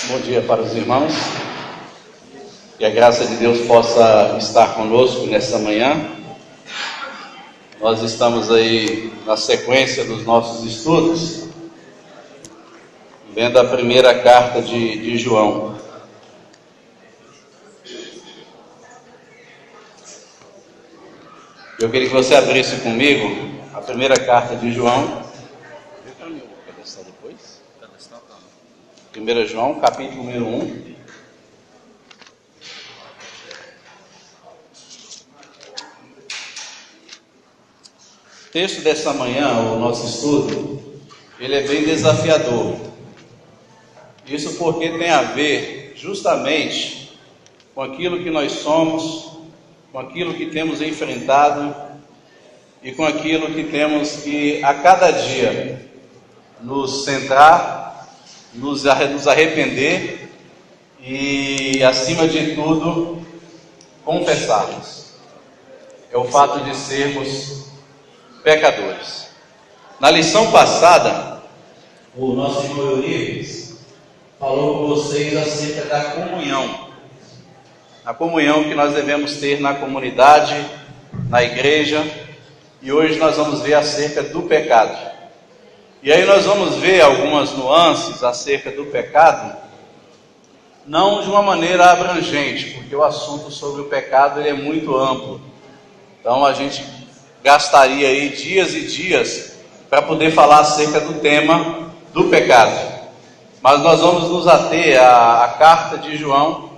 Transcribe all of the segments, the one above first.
Bom dia para os irmãos. Que a graça de Deus possa estar conosco nesta manhã. Nós estamos aí na sequência dos nossos estudos, vendo a primeira carta de João. Eu queria que você abrisse comigo a primeira carta de João. 1 João, capítulo número 1. O texto dessa manhã, o nosso estudo, ele é bem desafiador. Isso porque tem a ver justamente com aquilo que nós somos, com aquilo que temos enfrentado e com aquilo que temos que a cada dia nos centrar, nos arrepender e, acima de tudo, confessarmos. É o fato de sermos pecadores. Na lição passada, o nosso irmão Euripides falou com vocês acerca da comunhão. A comunhão que nós devemos ter na comunidade, na igreja, e hoje nós vamos ver acerca do pecado. E aí nós vamos ver algumas nuances acerca do pecado, não de uma maneira abrangente, porque o assunto sobre o pecado ele é muito amplo. Então a gente gastaria aí dias e dias para poder falar acerca do tema do pecado. Mas nós vamos nos ater à carta de João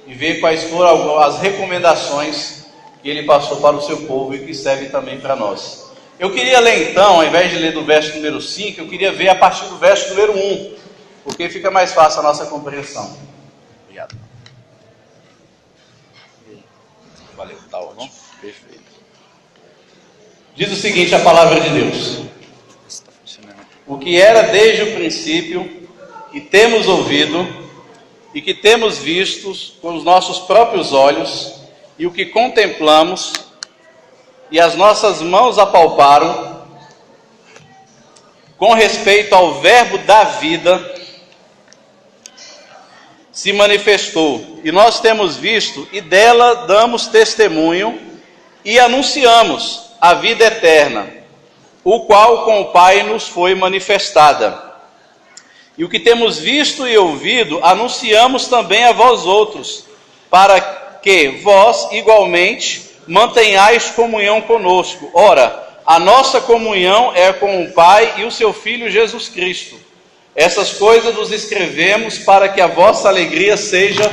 e ver quais foram as recomendações que ele passou para o seu povo e que serve também para nós. Eu queria ler então, ao invés de ler do verso número 5, eu queria ver a partir do verso número 1, porque fica mais fácil a nossa compreensão. Obrigado. Valeu, tá bom? Perfeito. Diz o seguinte a palavra de Deus: o que era desde o princípio, que temos ouvido e que temos visto com os nossos próprios olhos, e o que contemplamos e as nossas mãos apalparam, com respeito ao verbo da vida, se manifestou, e nós temos visto, e dela damos testemunho, e anunciamos a vida eterna, o qual com o Pai nos foi manifestada. E o que temos visto e ouvido, anunciamos também a vós outros, para que vós igualmente mantenhais comunhão conosco. Ora, a nossa comunhão é com o Pai e o seu Filho Jesus Cristo. Essas coisas vos escrevemos para que a vossa alegria seja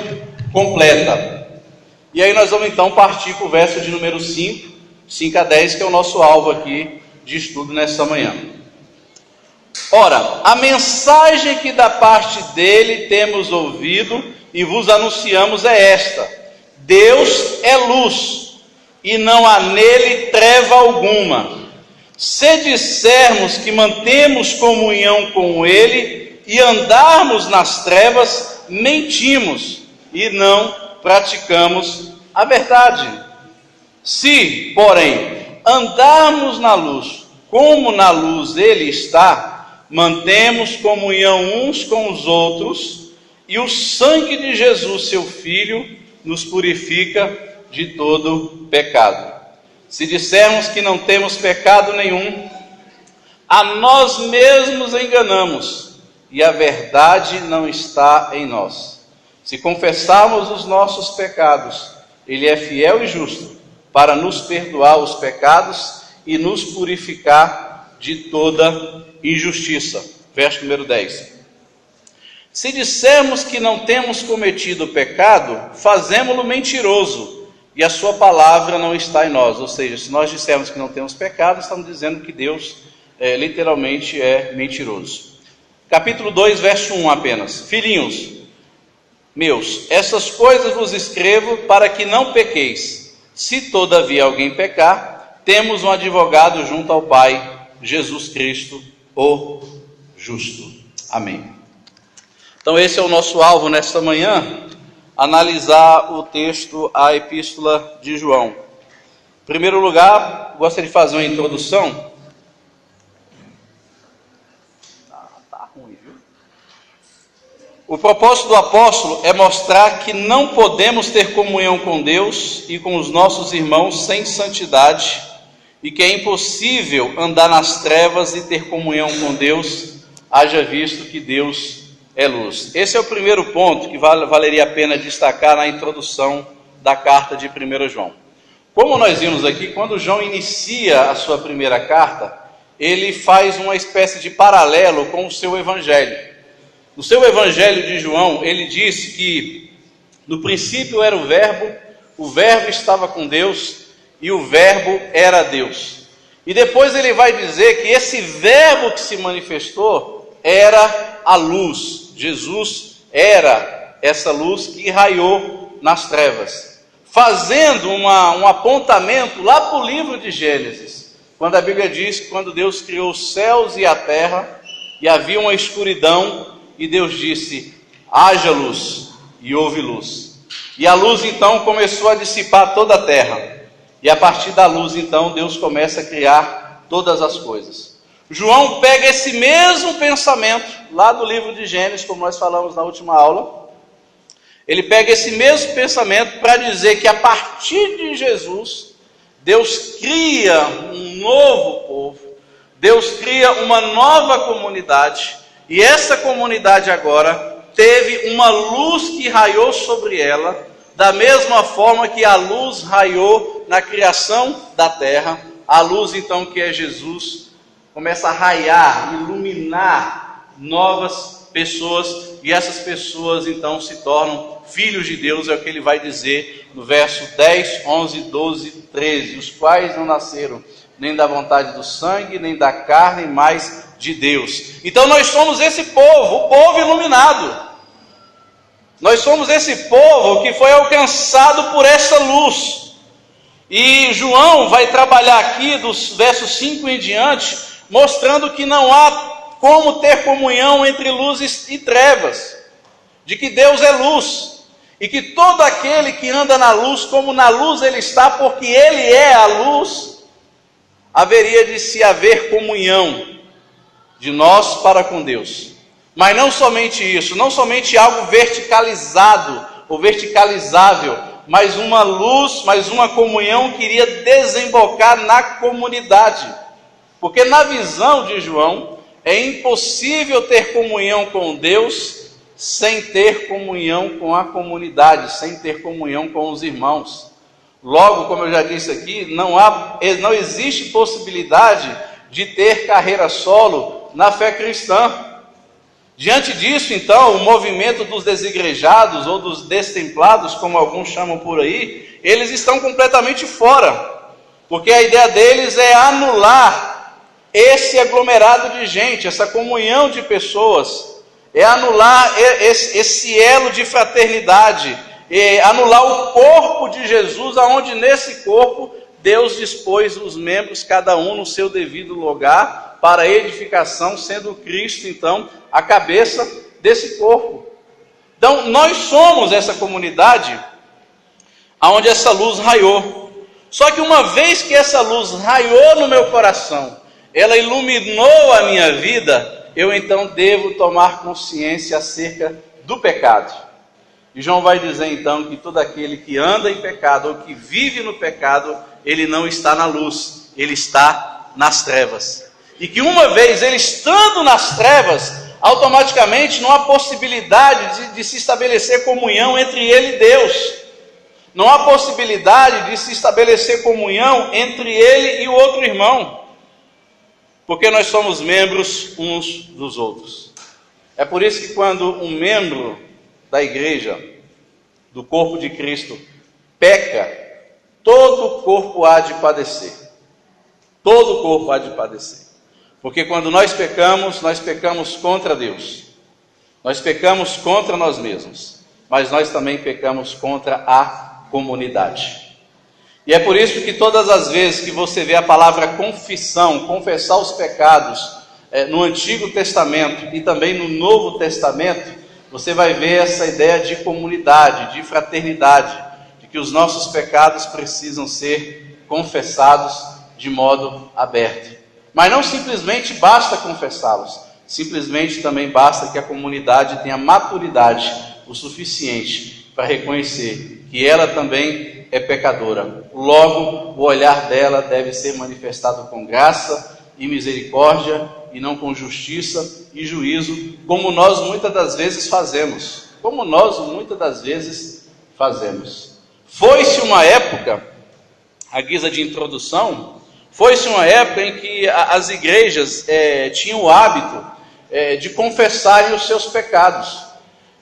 completa. E aí nós vamos então partir para o verso de número 5 a 10, que é o nosso alvo aqui de estudo nesta manhã. Ora, a mensagem que da parte dele temos ouvido e vos anunciamos é esta: Deus é luz, e não há nele treva alguma. Se dissermos que mantemos comunhão com ele e andarmos nas trevas, mentimos e não praticamos a verdade. Se, porém, andarmos na luz, como na luz ele está, mantemos comunhão uns com os outros, e o sangue de Jesus, seu Filho, nos purifica de todo pecado. Se dissermos que não temos pecado nenhum, a nós mesmos enganamos, e a verdade não está em nós. Se confessarmos os nossos pecados, ele é fiel e justo para nos perdoar os pecados e nos purificar de toda injustiça. Verso número 10. Se dissermos que não temos cometido pecado, fazemo-lo mentiroso, e a sua palavra não está em nós. Ou seja, se nós dissermos que não temos pecado, estamos dizendo que Deus literalmente é mentiroso. Capítulo 2, verso 1 apenas. Filhinhos meus, essas coisas vos escrevo para que não pequeis. Se todavia alguém pecar, temos um advogado junto ao Pai, Jesus Cristo, o justo. Amém. Então esse é o nosso alvo nesta manhã, analisar o texto, a epístola de João. Em primeiro lugar, gostaria de fazer uma introdução. Tá ruim, viu? O propósito do apóstolo é mostrar que não podemos ter comunhão com Deus e com os nossos irmãos sem santidade, e que é impossível andar nas trevas e ter comunhão com Deus, haja visto que Deus é luz. Esse é o primeiro ponto que valeria a pena destacar na introdução da carta de 1 João. Como nós vimos aqui, quando João inicia a sua primeira carta, ele faz uma espécie de paralelo com o seu evangelho. No seu evangelho de João, ele disse que no princípio era o verbo estava com Deus e o verbo era Deus. E depois ele vai dizer que esse verbo que se manifestou era a luz. Jesus era essa luz que irraiou nas trevas, fazendo um apontamento lá para o livro de Gênesis, quando a Bíblia diz que quando Deus criou os céus e a terra, e havia uma escuridão, e Deus disse, haja luz, e houve luz. E a luz então começou a dissipar toda a terra, e a partir da luz então Deus começa a criar todas as coisas. João pega esse mesmo pensamento, lá do livro de Gênesis, como nós falamos na última aula, ele pega esse mesmo pensamento para dizer que a partir de Jesus, Deus cria um novo povo, Deus cria uma nova comunidade, e essa comunidade agora teve uma luz que raiou sobre ela, da mesma forma que a luz raiou na criação da terra, a luz então que é Jesus, começa a raiar, iluminar novas pessoas, e essas pessoas então se tornam filhos de Deus, é o que ele vai dizer no verso 10, 11, 12, 13, os quais não nasceram nem da vontade do sangue, nem da carne, mas de Deus. Então nós somos esse povo, o povo iluminado. Nós somos esse povo que foi alcançado por essa luz. E João vai trabalhar aqui dos versos 5 em diante, mostrando que não há como ter comunhão entre luz e trevas, de que Deus é luz, e que todo aquele que anda na luz, como na luz ele está, porque ele é a luz, haveria de se haver comunhão de nós para com Deus. Mas não somente isso, não somente algo verticalizado ou verticalizável, mas uma luz, mas uma comunhão que iria desembocar na comunidade. Porque na visão de João, é impossível ter comunhão com Deus sem ter comunhão com a comunidade, sem ter comunhão com os irmãos. Logo, como eu já disse aqui, não existe possibilidade de ter carreira solo na fé cristã. Diante disso, então, o movimento dos desigrejados ou dos destemplados, como alguns chamam por aí, eles estão completamente fora, porque a ideia deles é anular esse aglomerado de gente, essa comunhão de pessoas, é anular esse elo de fraternidade, é anular o corpo de Jesus, aonde nesse corpo Deus dispôs os membros, cada um no seu devido lugar, para a edificação, sendo Cristo, então, a cabeça desse corpo. Então, nós somos essa comunidade onde essa luz raiou. Só que uma vez que essa luz raiou no meu coração, ela iluminou a minha vida, eu então devo tomar consciência acerca do pecado. E João vai dizer então que todo aquele que anda em pecado ou que vive no pecado, ele não está na luz, ele está nas trevas. E que uma vez ele estando nas trevas, automaticamente não há possibilidade de se estabelecer comunhão entre ele e Deus. Não há possibilidade de se estabelecer comunhão entre ele e o outro irmão. Porque nós somos membros uns dos outros. É por isso que quando um membro da igreja, do corpo de Cristo, peca, todo o corpo há de padecer. Todo o corpo há de padecer. Porque quando nós pecamos contra Deus. Nós pecamos contra nós mesmos. Mas nós também pecamos contra a comunidade. E é por isso que todas as vezes que você vê a palavra confissão, confessar os pecados, no Antigo Testamento e também no Novo Testamento, você vai ver essa ideia de comunidade, de fraternidade, de que os nossos pecados precisam ser confessados de modo aberto. Mas não simplesmente basta confessá-los. Simplesmente também basta que a comunidade tenha maturidade o suficiente para reconhecer que ela também é pecadora. Logo, o olhar dela deve ser manifestado com graça e misericórdia e não com justiça e juízo, como nós muitas das vezes fazemos. Foi-se uma época, à guisa de introdução, foi-se uma época em que as igrejas tinham o hábito de confessarem os seus pecados,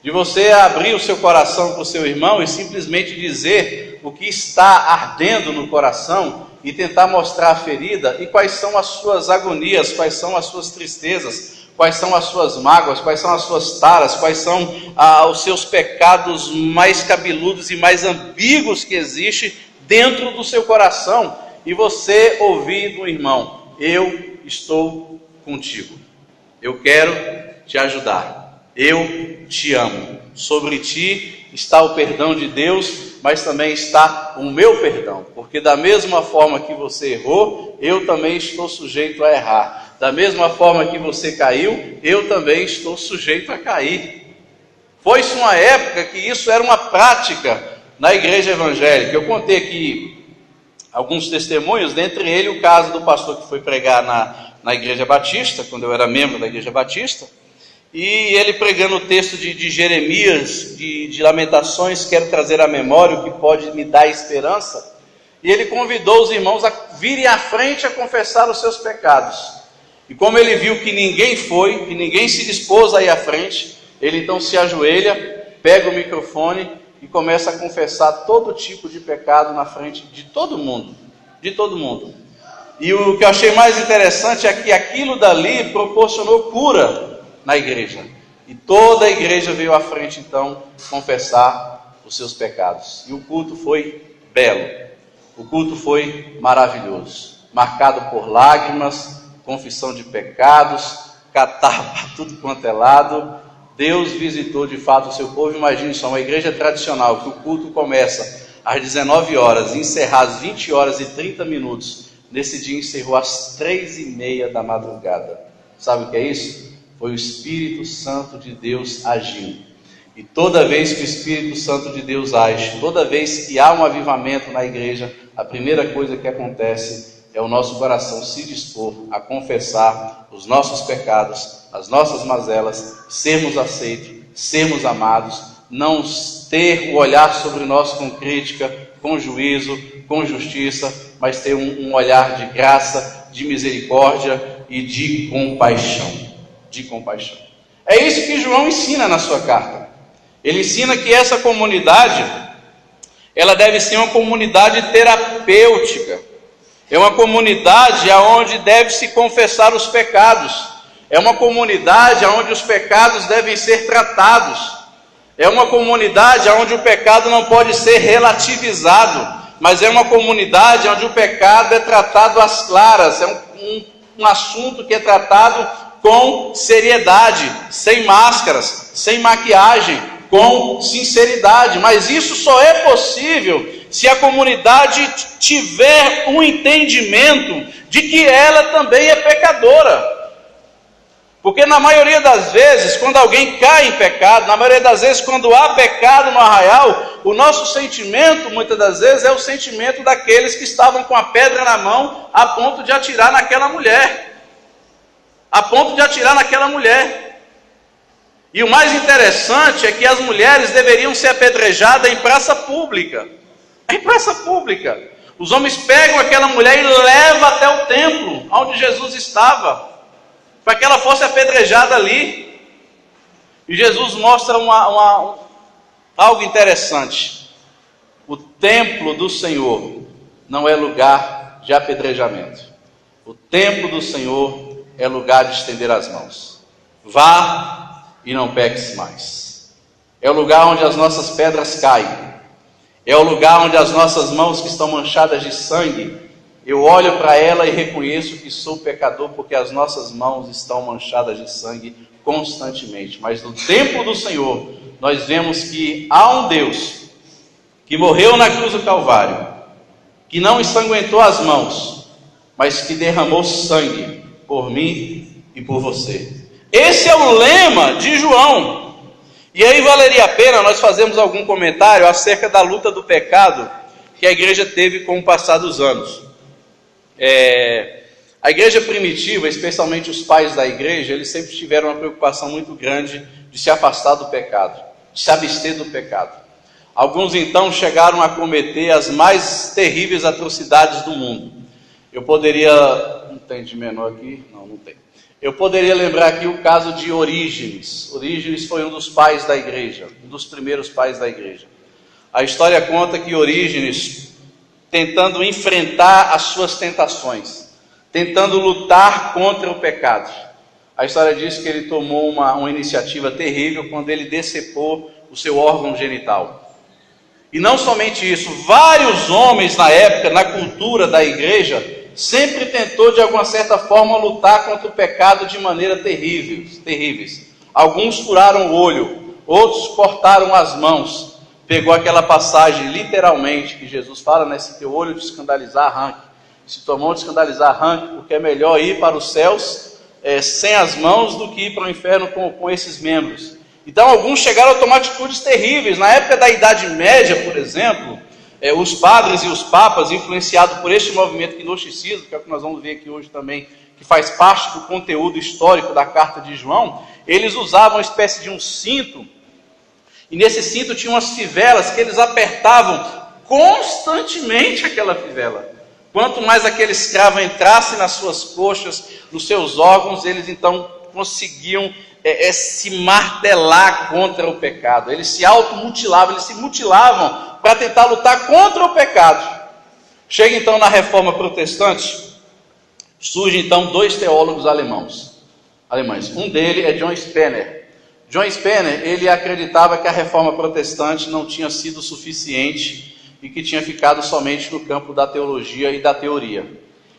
de você abrir o seu coração para o seu irmão e simplesmente dizer o que está ardendo no coração e tentar mostrar a ferida e quais são as suas agonias, quais são as suas tristezas, quais são as suas mágoas, quais são as suas taras, quais são os seus pecados mais cabeludos e mais ambíguos que existem dentro do seu coração, e você ouvir do irmão: eu estou contigo, eu quero te ajudar, eu te amo, sobre ti está o perdão de Deus, mas também está o meu perdão, porque da mesma forma que você errou, eu também estou sujeito a errar, da mesma forma que você caiu, eu também estou sujeito a cair. Foi-se uma época que isso era uma prática na igreja evangélica. Eu contei aqui alguns testemunhos, dentre eles o caso do pastor que foi pregar na igreja batista, quando eu era membro da igreja batista, e ele pregando o texto de Jeremias, de Lamentações, quero trazer à memória o que pode me dar esperança, e ele convidou os irmãos a virem à frente a confessar os seus pecados, e como ele viu que ninguém foi, que ninguém se dispôs a ir à frente, ele então se ajoelha, pega o microfone e começa a confessar todo tipo de pecado na frente de todo mundo, e o que eu achei mais interessante é que aquilo dali proporcionou cura na igreja, e toda a igreja veio à frente então confessar os seus pecados, e o culto foi belo, o culto foi maravilhoso, marcado por lágrimas, confissão de pecados, catarro para tudo quanto é lado. Deus visitou de fato o seu povo. Imagine só, uma igreja tradicional que o culto começa às 19 horas e encerrar às 20 horas e 30 minutos, nesse dia encerrou às 3:30 da madrugada. Sabe o que é isso? Foi o Espírito Santo de Deus agindo. E toda vez que o Espírito Santo de Deus age, toda vez que há um avivamento na igreja, a primeira coisa que acontece é o nosso coração se dispor a confessar os nossos pecados, as nossas mazelas, sermos aceitos, sermos amados, não ter o olhar sobre nós com crítica, com juízo, com justiça, mas ter um olhar de graça, de misericórdia e de compaixão. É isso que João ensina na sua carta. Ele ensina que essa comunidade, ela deve ser uma comunidade terapêutica. É uma comunidade onde deve se confessar os pecados. É uma comunidade onde os pecados devem ser tratados. É uma comunidade onde o pecado não pode ser relativizado, mas é uma comunidade onde o pecado é tratado às claras. É um assunto que é tratado com seriedade, sem máscaras, sem maquiagem, com sinceridade. Mas isso só é possível se a comunidade tiver um entendimento de que ela também é pecadora. Porque na maioria das vezes, quando alguém cai em pecado, na maioria das vezes, quando há pecado no arraial, o nosso sentimento, muitas das vezes, é o sentimento daqueles que estavam com a pedra na mão, a ponto de atirar naquela mulher. E o mais interessante é que as mulheres deveriam ser apedrejadas em praça pública. Os homens pegam aquela mulher e levam até o templo, onde Jesus estava, para que ela fosse apedrejada ali. E Jesus mostra algo interessante. O templo do Senhor não é lugar de apedrejamento. O templo do Senhor é lugar de estender as mãos. Vá e não peques mais. É o lugar onde as nossas pedras caem. É o lugar onde as nossas mãos que estão manchadas de sangue, eu olho para ela e reconheço que sou pecador, porque as nossas mãos estão manchadas de sangue constantemente. Mas no templo do Senhor, nós vemos que há um Deus que morreu na cruz do Calvário, que não ensanguentou as mãos, mas que derramou sangue por mim e por você. Esse é o lema de João. E aí valeria a pena nós fazermos algum comentário acerca da luta do pecado que a igreja teve com o passar dos anos. A igreja primitiva, especialmente os pais da igreja, eles sempre tiveram uma preocupação muito grande de se afastar do pecado, de se abster do pecado. Alguns então chegaram a cometer as mais terríveis atrocidades do mundo. Eu poderia... Não tem de menor aqui? Não tem. Eu poderia lembrar aqui o caso de Orígenes. Orígenes foi um dos pais da igreja, um dos primeiros pais da igreja. A história conta que Orígenes, tentando enfrentar as suas tentações, tentando lutar contra o pecado, a história diz que ele tomou uma iniciativa terrível quando ele decepou o seu órgão genital. E não somente isso, vários homens na época, na cultura da igreja, sempre tentou de alguma certa forma lutar contra o pecado de maneira terríveis. Alguns furaram o olho, outros cortaram as mãos. Pegou aquela passagem literalmente que Jesus fala, né? Se teu olho te escandalizar, arranque. Se tua mão te escandalizar, arranque, porque é melhor ir para os céus sem as mãos do que ir para o inferno com esses membros. Então alguns chegaram a tomar atitudes terríveis. Na época da Idade Média, por exemplo, os padres e os papas, influenciados por este movimento gnosticismo, que é o que nós vamos ver aqui hoje também, que faz parte do conteúdo histórico da carta de João, eles usavam uma espécie de um cinto, e nesse cinto tinha umas fivelas que eles apertavam constantemente aquela fivela. Quanto mais aquele escravo entrasse nas suas coxas, nos seus órgãos, eles então conseguiam se martelar contra o pecado. Eles se automutilavam, eles se mutilavam para tentar lutar contra o pecado. Chega então na Reforma Protestante, surgem então dois teólogos alemães. Um deles é John Spener. John Spener, ele acreditava que a Reforma Protestante não tinha sido suficiente e que tinha ficado somente no campo da teologia e da teoria.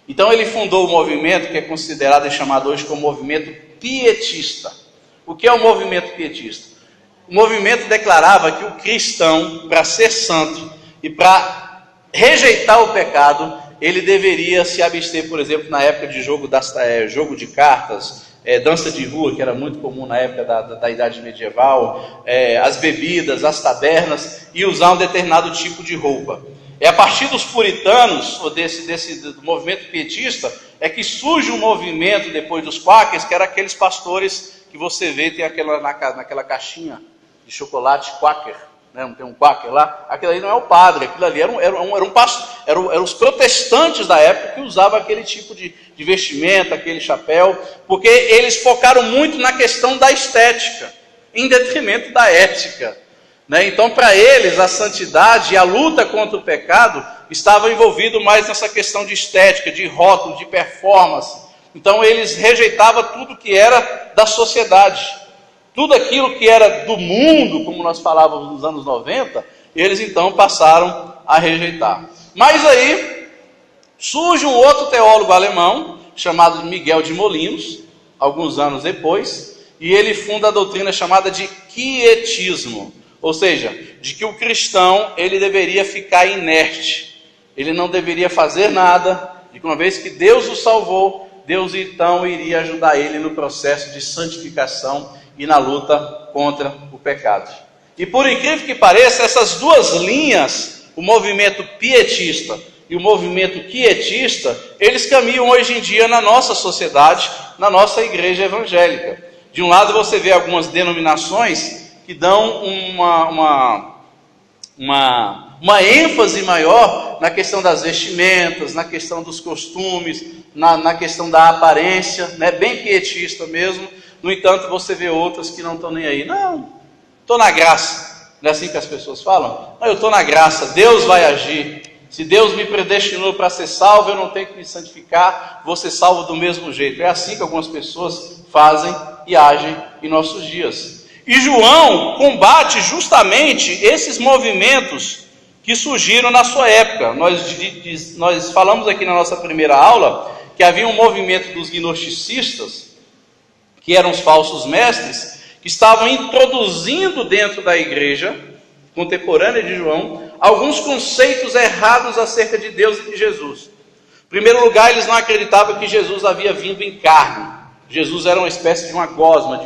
Então ele fundou o movimento que é considerado e chamado hoje como movimento pietista. O que é o movimento pietista? O movimento declarava que o cristão, para ser santo e para rejeitar o pecado, ele deveria se abster, por exemplo, na época de jogo de cartas, dança de rua, que era muito comum na época da Idade Medieval, as bebidas, as tabernas, e usar um determinado tipo de roupa. É a partir dos puritanos, ou do movimento pietista, é que surge um movimento depois dos quakers, que eram aqueles pastores que você vê, tem naquela caixinha de chocolate quaker, né? Não tem um quaker lá? Aquilo ali não é o padre, aquilo ali eram os protestantes da época que usavam aquele tipo de vestimenta, aquele chapéu, porque eles focaram muito na questão da estética, em detrimento da ética. Então, para eles, a santidade e a luta contra o pecado estavam envolvidos mais nessa questão de estética, de rótulo, de performance. Então, eles rejeitavam tudo que era da sociedade. Tudo aquilo que era do mundo, como nós falávamos nos anos 90, eles então passaram a rejeitar. Mas aí, surge um outro teólogo alemão, chamado Miguel de Molinos, alguns anos depois, e ele funda a doutrina chamada de quietismo. Ou seja, de que o cristão, ele deveria ficar inerte, ele não deveria fazer nada, de que uma vez que Deus o salvou, Deus então iria ajudar ele no processo de santificação e na luta contra o pecado. E por incrível que pareça, essas duas linhas, o movimento pietista e o movimento quietista, eles caminham hoje em dia na nossa sociedade, na nossa igreja evangélica. De um lado você vê algumas denominações que dão uma ênfase maior na questão das vestimentas, na questão dos costumes, na questão da aparência, né? Bem pietista mesmo. No entanto, você vê outras que não estão nem aí. Não, estou na graça. Não é assim que as pessoas falam? Não, eu estou na graça, Deus vai agir. Se Deus me predestinou para ser salvo, eu não tenho que me santificar, vou ser salvo do mesmo jeito. É assim que algumas pessoas fazem e agem em nossos dias. E João combate justamente esses movimentos que surgiram na sua época. Nós falamos aqui na nossa primeira aula que havia um movimento dos gnosticistas, que eram os falsos mestres, que estavam introduzindo dentro da igreja contemporânea de João alguns conceitos errados acerca de Deus e de Jesus. Em primeiro lugar, eles não acreditavam que Jesus havia vindo em carne. Jesus era uma espécie de uma gosma,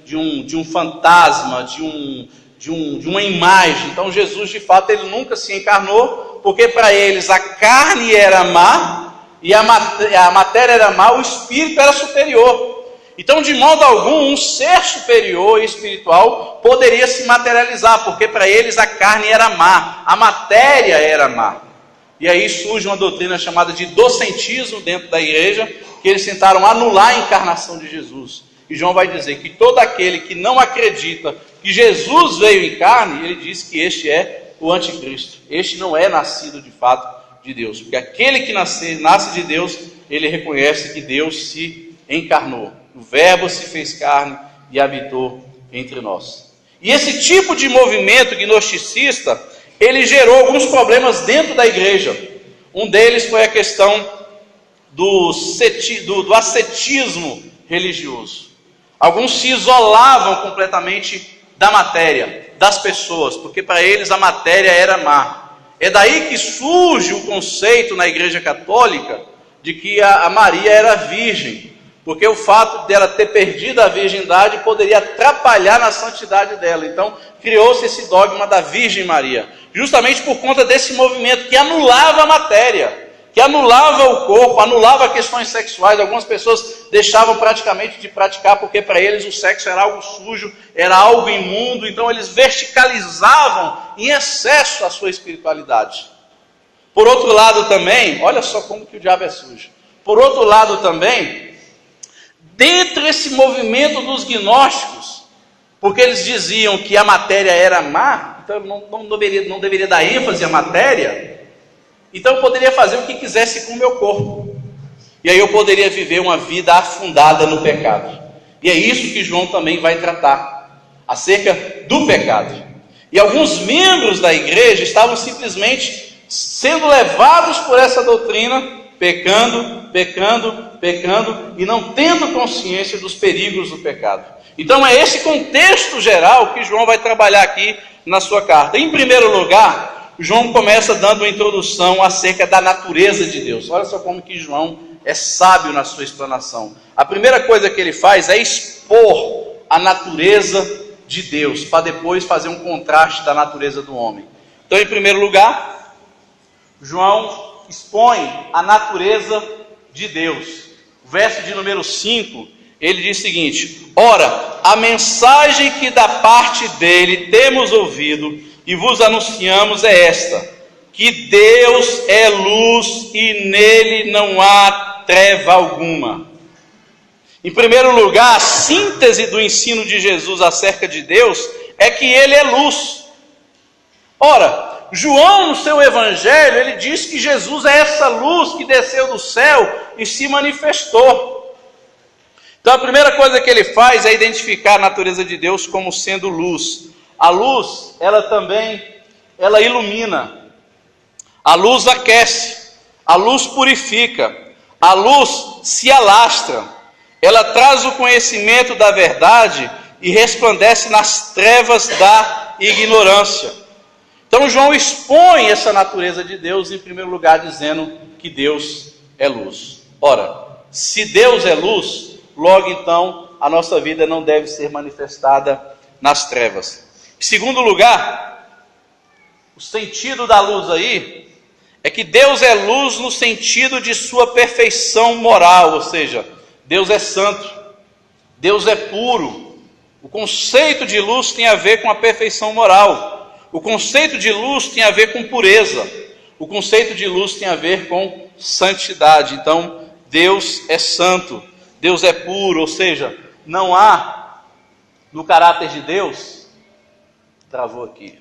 de um fantasma, de uma imagem. Então Jesus, de fato, ele nunca se encarnou, porque para eles a carne era má, e a matéria era má, o espírito era superior. Então, de modo algum, um ser superior e espiritual poderia se materializar, porque para eles a carne era má, a matéria era má. E aí surge uma doutrina chamada de docentismo dentro da igreja, que eles tentaram anular a encarnação de Jesus. E João vai dizer que todo aquele que não acredita que Jesus veio em carne, ele diz que este é o anticristo. Este não é nascido de fato de Deus, porque aquele que nasce de Deus, ele reconhece que Deus se encarnou. O Verbo se fez carne e habitou entre nós. E esse tipo de movimento gnosticista, ele gerou alguns problemas dentro da igreja. Um deles foi a questão do ascetismo religioso. Alguns se isolavam completamente da matéria, das pessoas, porque para eles a matéria era má. É daí que surge o conceito na igreja católica de que a Maria era virgem, porque o fato dela ter perdido a virgindade poderia atrapalhar na santidade dela. Então criou-se esse dogma da Virgem Maria, justamente por conta desse movimento que anulava a matéria, que anulava o corpo, anulava questões sexuais. Algumas pessoas deixavam praticamente de praticar, porque para eles o sexo era algo sujo, era algo imundo. Então eles verticalizavam em excesso a sua espiritualidade. Por outro lado também, olha só como que o diabo é sujo. Por outro lado também, dentro desse movimento dos gnósticos, porque eles diziam que a matéria era má, então não deveria dar ênfase à matéria, então eu poderia fazer o que quisesse com o meu corpo, e aí eu poderia viver uma vida afundada no pecado. E é isso que João também vai tratar, acerca do pecado. E alguns membros da igreja estavam simplesmente sendo levados por essa doutrina, pecando, e não tendo consciência dos perigos do pecado. Então é esse contexto geral que João vai trabalhar aqui na sua carta. Em primeiro lugar, João começa dando uma introdução acerca da natureza de Deus. Olha só como que João é sábio na sua explanação. A primeira coisa que ele faz é expor a natureza de Deus, para depois fazer um contraste da natureza do homem. Então, em primeiro lugar, João expõe a natureza de Deus. O verso de número 5, ele diz o seguinte: ora, a mensagem que da parte dele temos ouvido e vos anunciamos é esta, que Deus é luz e nele não há treva alguma. Em primeiro lugar, a síntese do ensino de Jesus acerca de Deus é que ele é luz. Ora, João no seu evangelho, ele diz que Jesus é essa luz que desceu do céu e se manifestou. Então a primeira coisa que ele faz é identificar a natureza de Deus como sendo luz. A luz, ela ilumina, a luz aquece, a luz purifica, a luz se alastra, ela traz o conhecimento da verdade e resplandece nas trevas da ignorância. Então João expõe essa natureza de Deus, em primeiro lugar, dizendo que Deus é luz. Ora, se Deus é luz, logo então a nossa vida não deve ser manifestada nas trevas. Em segundo lugar, o sentido da luz aí é que Deus é luz no sentido de sua perfeição moral, ou seja, Deus é santo, Deus é puro. O conceito de luz tem a ver com a perfeição moral, o conceito de luz tem a ver com pureza, o conceito de luz tem a ver com santidade. Então, Deus é santo, Deus é puro, ou seja, não há no caráter de Deus. Travou aqui.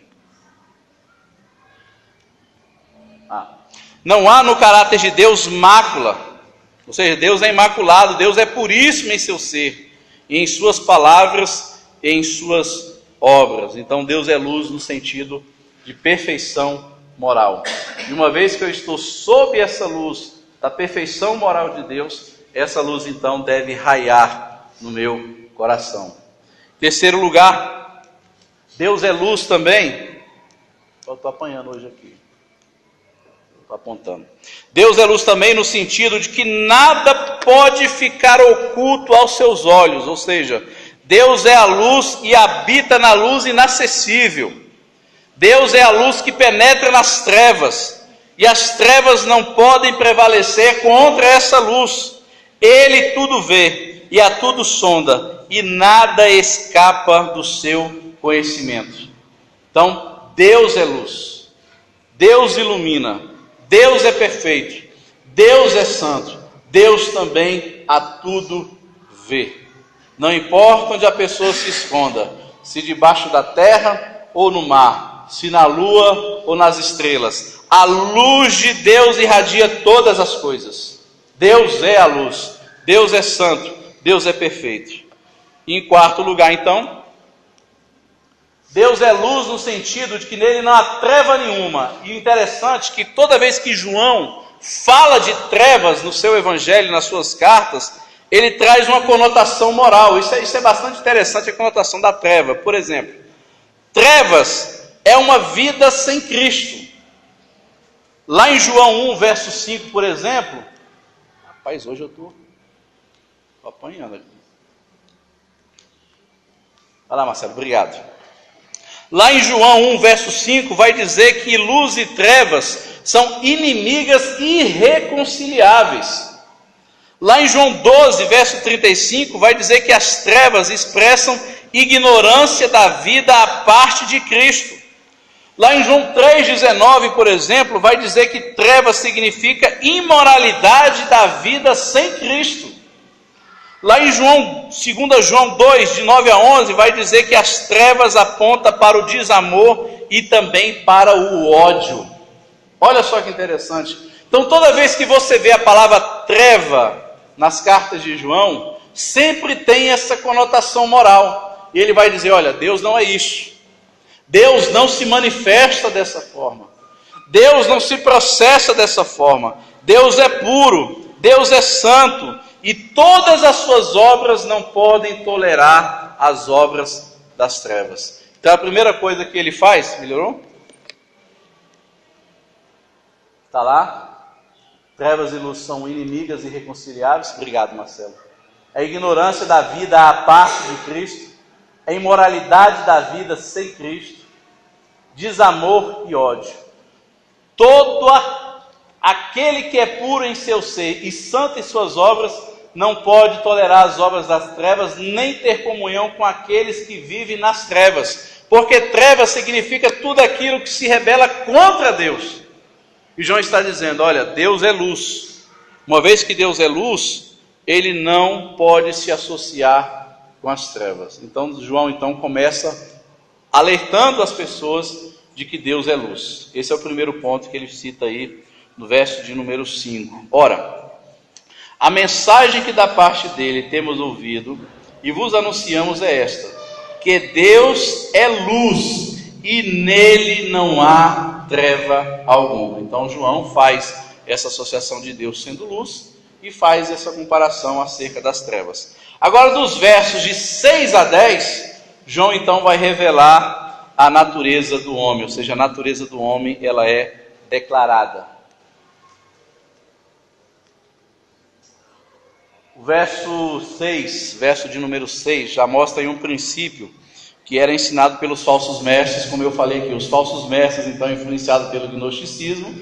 Não há no caráter de Deus mácula, ou seja, Deus é imaculado, Deus é puríssimo em seu ser, e em suas palavras e em suas obras. Então Deus é luz no sentido de perfeição moral. E uma vez que eu estou sob essa luz da perfeição moral de Deus, essa luz então deve raiar no meu coração. Em terceiro lugar, Deus é luz também. Eu estou apanhando hoje aqui. Estou apontando. Deus é luz também no sentido de que nada pode ficar oculto aos seus olhos, ou seja, Deus é a luz e habita na luz inacessível. Deus é a luz que penetra nas trevas, e as trevas não podem prevalecer contra essa luz. Ele tudo vê e a tudo sonda, e nada escapa do seu conhecimento. Então, Deus é luz, Deus ilumina, Deus é perfeito, Deus é santo, Deus também a tudo vê. Não importa onde a pessoa se esconda, se debaixo da terra ou no mar, se na lua ou nas estrelas, a luz de Deus irradia todas as coisas. Deus é a luz, Deus é santo, Deus é perfeito. E em quarto lugar, então, Deus é luz no sentido de que nele não há treva nenhuma. E o interessante é que toda vez que João fala de trevas no seu evangelho, nas suas cartas, ele traz uma conotação moral. Isso é bastante interessante, a conotação da treva. Por exemplo, trevas é uma vida sem Cristo. Lá em João 1, verso 5, por exemplo, rapaz, hoje eu estou apanhando aqui. Vai lá, Marcelo, obrigado. Lá em João 1, verso 5, vai dizer que luz e trevas são inimigas irreconciliáveis. Lá em João 12, verso 35, vai dizer que as trevas expressam ignorância da vida à parte de Cristo. Lá em João 3,19, por exemplo, vai dizer que trevas significa imoralidade da vida sem Cristo. Lá em 2 João 2, de 9 a 11, vai dizer que as trevas apontam para o desamor e também para o ódio. Olha só que interessante. Então, toda vez que você vê a palavra treva nas cartas de João, sempre tem essa conotação moral. E ele vai dizer, olha, Deus não é isso. Deus não se manifesta dessa forma. Deus não se processa dessa forma. Deus é puro, Deus é santo, e todas as suas obras não podem tolerar as obras das trevas. Então a primeira coisa que ele faz, melhorou? Está lá? Trevas e luz são inimigas e irreconciliáveis. Obrigado, Marcelo. A ignorância da vida à parte de Cristo, a imoralidade da vida sem Cristo, desamor e ódio. Todo aquele que é puro em seu ser e santo em suas obras, não pode tolerar as obras das trevas, nem ter comunhão com aqueles que vivem nas trevas, porque trevas significa tudo aquilo que se rebela contra Deus. E João está dizendo, olha, Deus é luz. Uma vez que Deus é luz, ele não pode se associar com as trevas. Então João começa alertando as pessoas de que Deus é luz. Esse é o primeiro ponto que ele cita aí no verso de número 5. Ora, a mensagem que da parte dele temos ouvido e vos anunciamos é esta, que Deus é luz e nele não há treva alguma. Então João faz essa associação de Deus sendo luz e faz essa comparação acerca das trevas. Agora, dos versos de 6 a 10, João então vai revelar a natureza do homem, ou seja, a natureza do homem ela é declarada. O verso 6, verso de número 6, já mostra aí um princípio que era ensinado pelos falsos mestres, como eu falei aqui. Os falsos mestres, então, influenciados pelo gnosticismo,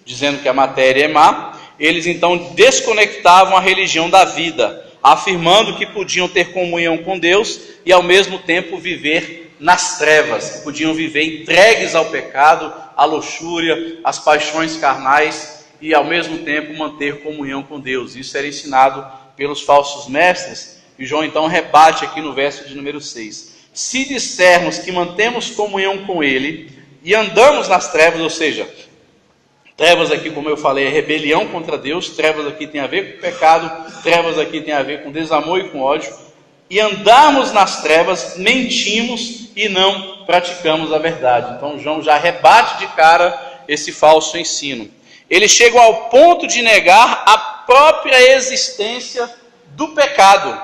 dizendo que a matéria é má, eles então desconectavam a religião da vida, afirmando que podiam ter comunhão com Deus e ao mesmo tempo viver nas trevas, que podiam viver entregues ao pecado, à luxúria, às paixões carnais e ao mesmo tempo manter comunhão com Deus. Isso era ensinado pelos falsos mestres, e João então rebate aqui no verso de número 6. Se dissermos que mantemos comunhão com ele e andamos nas trevas, ou seja, trevas aqui, como eu falei, é rebelião contra Deus, trevas aqui tem a ver com pecado, trevas aqui tem a ver com desamor e com ódio, e andarmos nas trevas, mentimos e não praticamos a verdade. Então João já rebate de cara esse falso ensino. Eles chegam ao ponto de negar a própria existência do pecado.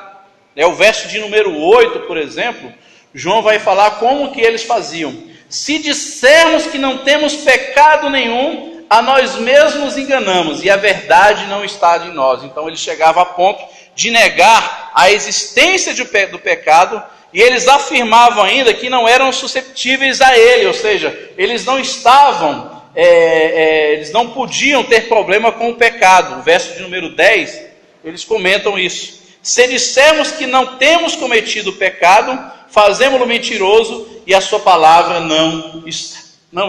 O verso de número 8, por exemplo, João vai falar como que eles faziam. Se dissermos que não temos pecado nenhum, a nós mesmos enganamos, e a verdade não está em nós. Então ele chegava a ponto de negar a existência do pecado, e eles afirmavam ainda que não eram susceptíveis a ele, ou seja, eles não estavam, eles não podiam ter problema com o pecado. O verso de número 10, eles comentam isso. Se dissermos que não temos cometido o pecado, fazemo-lo mentiroso, e a sua palavra não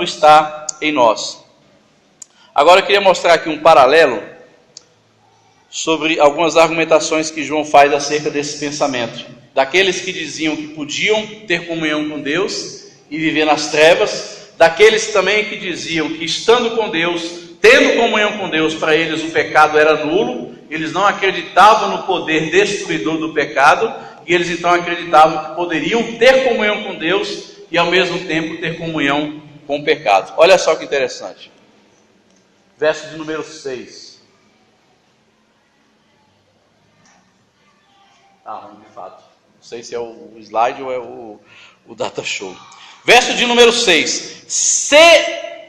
está em nós. Agora eu queria mostrar aqui um paralelo sobre algumas argumentações que João faz acerca desse pensamento. Daqueles que diziam que podiam ter comunhão com Deus e viver nas trevas, daqueles também que diziam que estando com Deus, tendo comunhão com Deus, para eles o pecado era nulo, eles não acreditavam no poder destruidor do pecado, e eles então acreditavam que poderiam ter comunhão com Deus e ao mesmo tempo ter comunhão com o pecado. Olha só que interessante. Verso de número 6. De fato. Não sei se é o slide ou é o data show. Verso de número 6.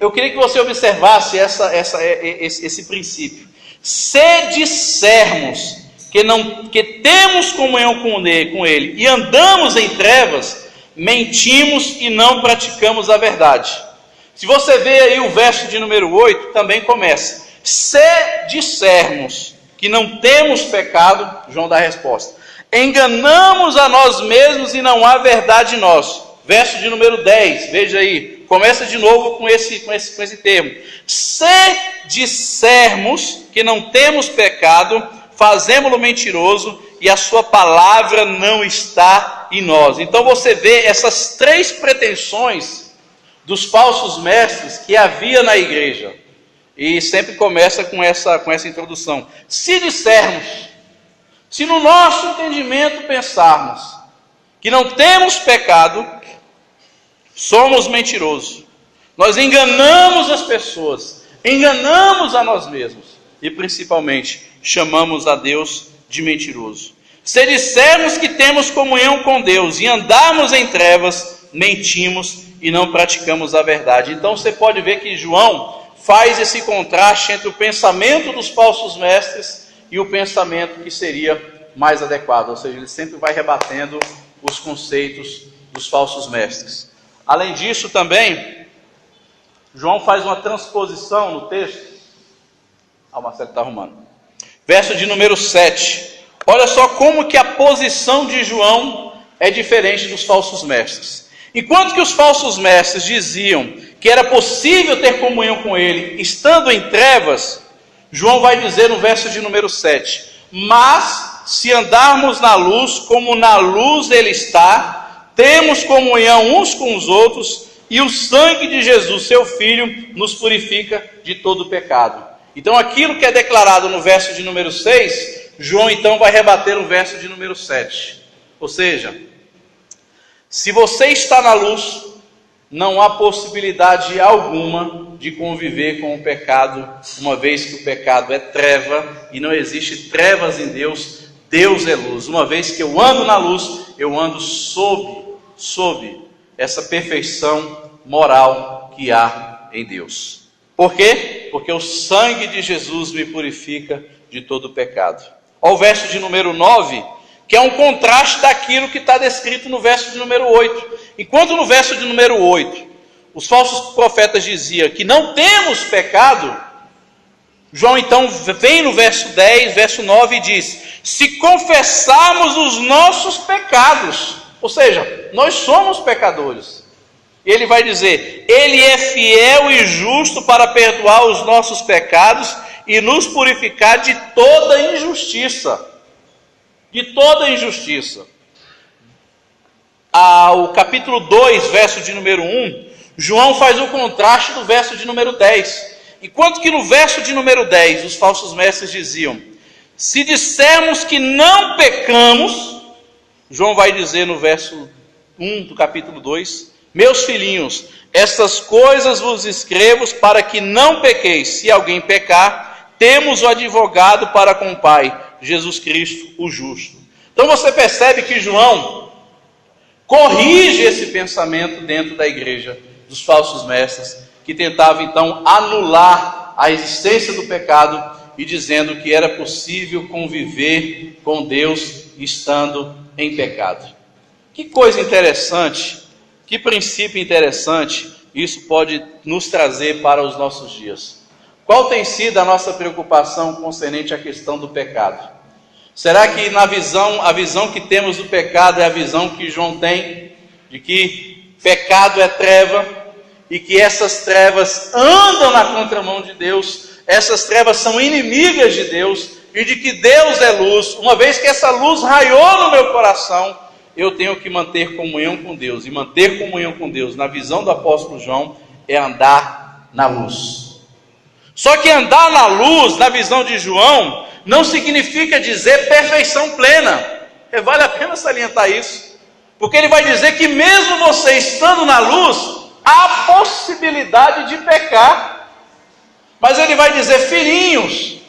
Eu queria que você observasse esse princípio. Se dissermos que temos comunhão com ele e andamos em trevas, mentimos e não praticamos a verdade. Se você vê aí o verso de número 8, também começa. Se dissermos que não temos pecado, João dá a resposta. Enganamos a nós mesmos e não há verdade em nós. Verso de número 10, veja aí. Começa de novo com esse termo. Se dissermos que não temos pecado, fazemo-lo mentiroso e a sua palavra não está em nós. Então você vê essas três pretensões dos falsos mestres que havia na igreja. E sempre começa com essa introdução. Se dissermos, se no nosso entendimento pensarmos que não temos pecado, somos mentirosos. Nós enganamos as pessoas, enganamos a nós mesmos e principalmente chamamos a Deus de mentiroso. Se dissermos que temos comunhão com Deus e andarmos em trevas, mentimos e não praticamos a verdade. Então você pode ver que João faz esse contraste entre o pensamento dos falsos mestres e o pensamento que seria mais adequado. Ou seja, ele sempre vai rebatendo os conceitos dos falsos mestres. Além disso também, João faz uma transposição no texto. O Marcelo está arrumando. Verso de número 7. Olha só como que a posição de João é diferente dos falsos mestres. Enquanto que os falsos mestres diziam que era possível ter comunhão com ele estando em trevas, João vai dizer no verso de número 7, mas se andarmos na luz, como na luz ele está, temos comunhão uns com os outros, e o sangue de Jesus, seu Filho, nos purifica de todo pecado. Então aquilo que é declarado no verso de número 6, João então vai rebater o verso de número 7. Ou seja, se você está na luz, não há possibilidade alguma de conviver com o pecado, uma vez que o pecado é treva e não existe trevas em Deus, Deus é luz. Uma vez que eu ando na luz, eu ando sob essa perfeição moral que há em Deus. Por quê? Porque o sangue de Jesus me purifica de todo pecado. Olha o verso de número 9, que é um contraste daquilo que está descrito no verso de número 8. Enquanto no verso de número 8, os falsos profetas diziam que não temos pecado, João então vem no verso 10, verso 9 e diz, se confessarmos os nossos pecados, ou seja, nós somos pecadores. Ele vai dizer, ele é fiel e justo para perdoar os nossos pecados e nos purificar de toda injustiça. De toda injustiça. O capítulo 2, verso de número 1, João faz o contraste do verso de número 10. Enquanto que no verso de número 10, os falsos mestres diziam, se dissermos que não pecamos, João vai dizer no verso 1 do capítulo 2, meus filhinhos, estas coisas vos escrevo para que não pequeis. Se alguém pecar, temos o advogado para com o Pai, Jesus Cristo, o justo. Então você percebe que João corrige esse pensamento dentro da igreja dos falsos mestres, que tentavam então anular a existência do pecado e dizendo que era possível conviver com Deus estando em pecado. Que coisa interessante, que princípio interessante isso pode nos trazer para os nossos dias. Qual tem sido a nossa preocupação concernente à questão do pecado? Será que a visão que temos do pecado é a visão que João tem, de que pecado é treva, e que essas trevas andam na contramão de Deus, essas trevas são inimigas de Deus, e de que Deus é luz? Uma vez que essa luz raiou no meu coração, eu tenho que manter comunhão com Deus, e manter comunhão com Deus, na visão do apóstolo João, é andar na luz. Só que andar na luz, na visão de João, não significa dizer perfeição plena. Vale a pena salientar isso, porque ele vai dizer que mesmo você estando na luz, há possibilidade de pecar. Mas ele vai dizer: filhinhos,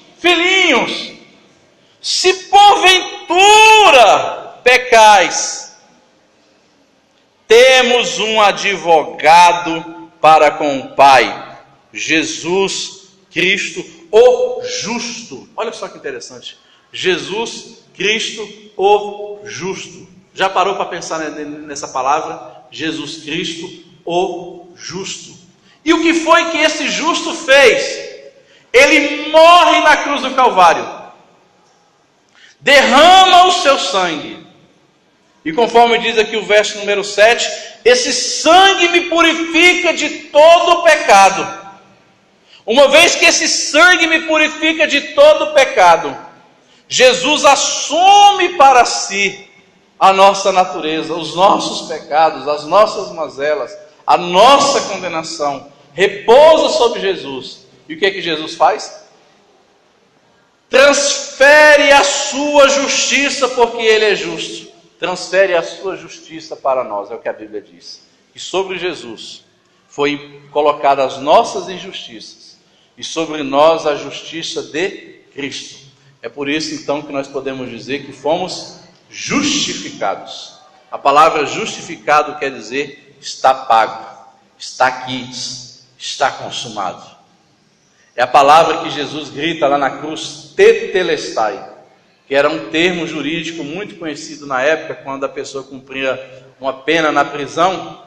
se porventura pecais, temos um advogado para com o Pai, Jesus Cristo, o justo. Olha só que interessante. Jesus Cristo, o justo. Já parou para pensar nessa palavra? Jesus Cristo, o justo. E o que foi que esse justo fez? Ele morre na cruz do Calvário, derrama o seu sangue, e conforme diz aqui o verso número 7, esse sangue me purifica de todo o pecado. Uma vez que esse sangue me purifica de todo o pecado, Jesus assume para si a nossa natureza, os nossos pecados, as nossas mazelas, a nossa condenação, repousa sobre Jesus. E o que é que Jesus faz? Transfere a sua justiça, porque Ele é justo. Transfere a sua justiça para nós, é o que a Bíblia diz. E sobre Jesus foi colocada as nossas injustiças, e sobre nós a justiça de Cristo. É por isso então que nós podemos dizer que fomos justificados. A palavra justificado quer dizer está pago, está aqui, está consumado. É a palavra que Jesus grita lá na cruz, tetelestai, que era um termo jurídico muito conhecido na época, quando a pessoa cumpria uma pena na prisão,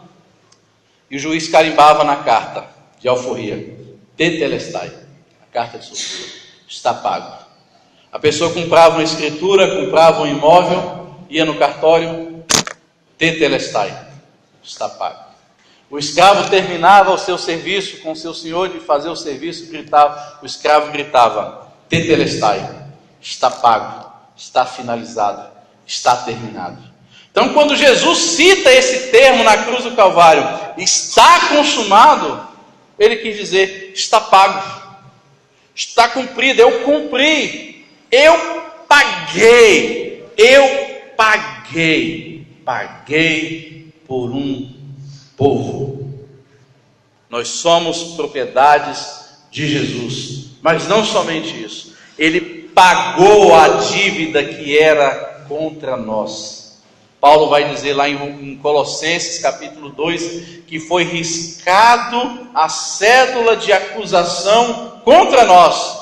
e o juiz carimbava na carta de alforria, tetelestai, a carta de soltura, está pago. A pessoa comprava uma escritura, comprava um imóvel, ia no cartório, tetelestai, está pago. O escravo terminava o seu serviço com o seu senhor de fazer o serviço, o escravo gritava, tetelestai, está pago, está finalizado, está terminado. Então, quando Jesus cita esse termo na cruz do Calvário, está consumado, ele quis dizer, está pago, está cumprido, eu cumpri, eu paguei por um povo. Nós somos propriedades de Jesus, mas não somente isso, Ele pagou a dívida que era contra nós. Paulo vai dizer lá em Colossenses capítulo 2, que foi riscado a cédula de acusação contra nós,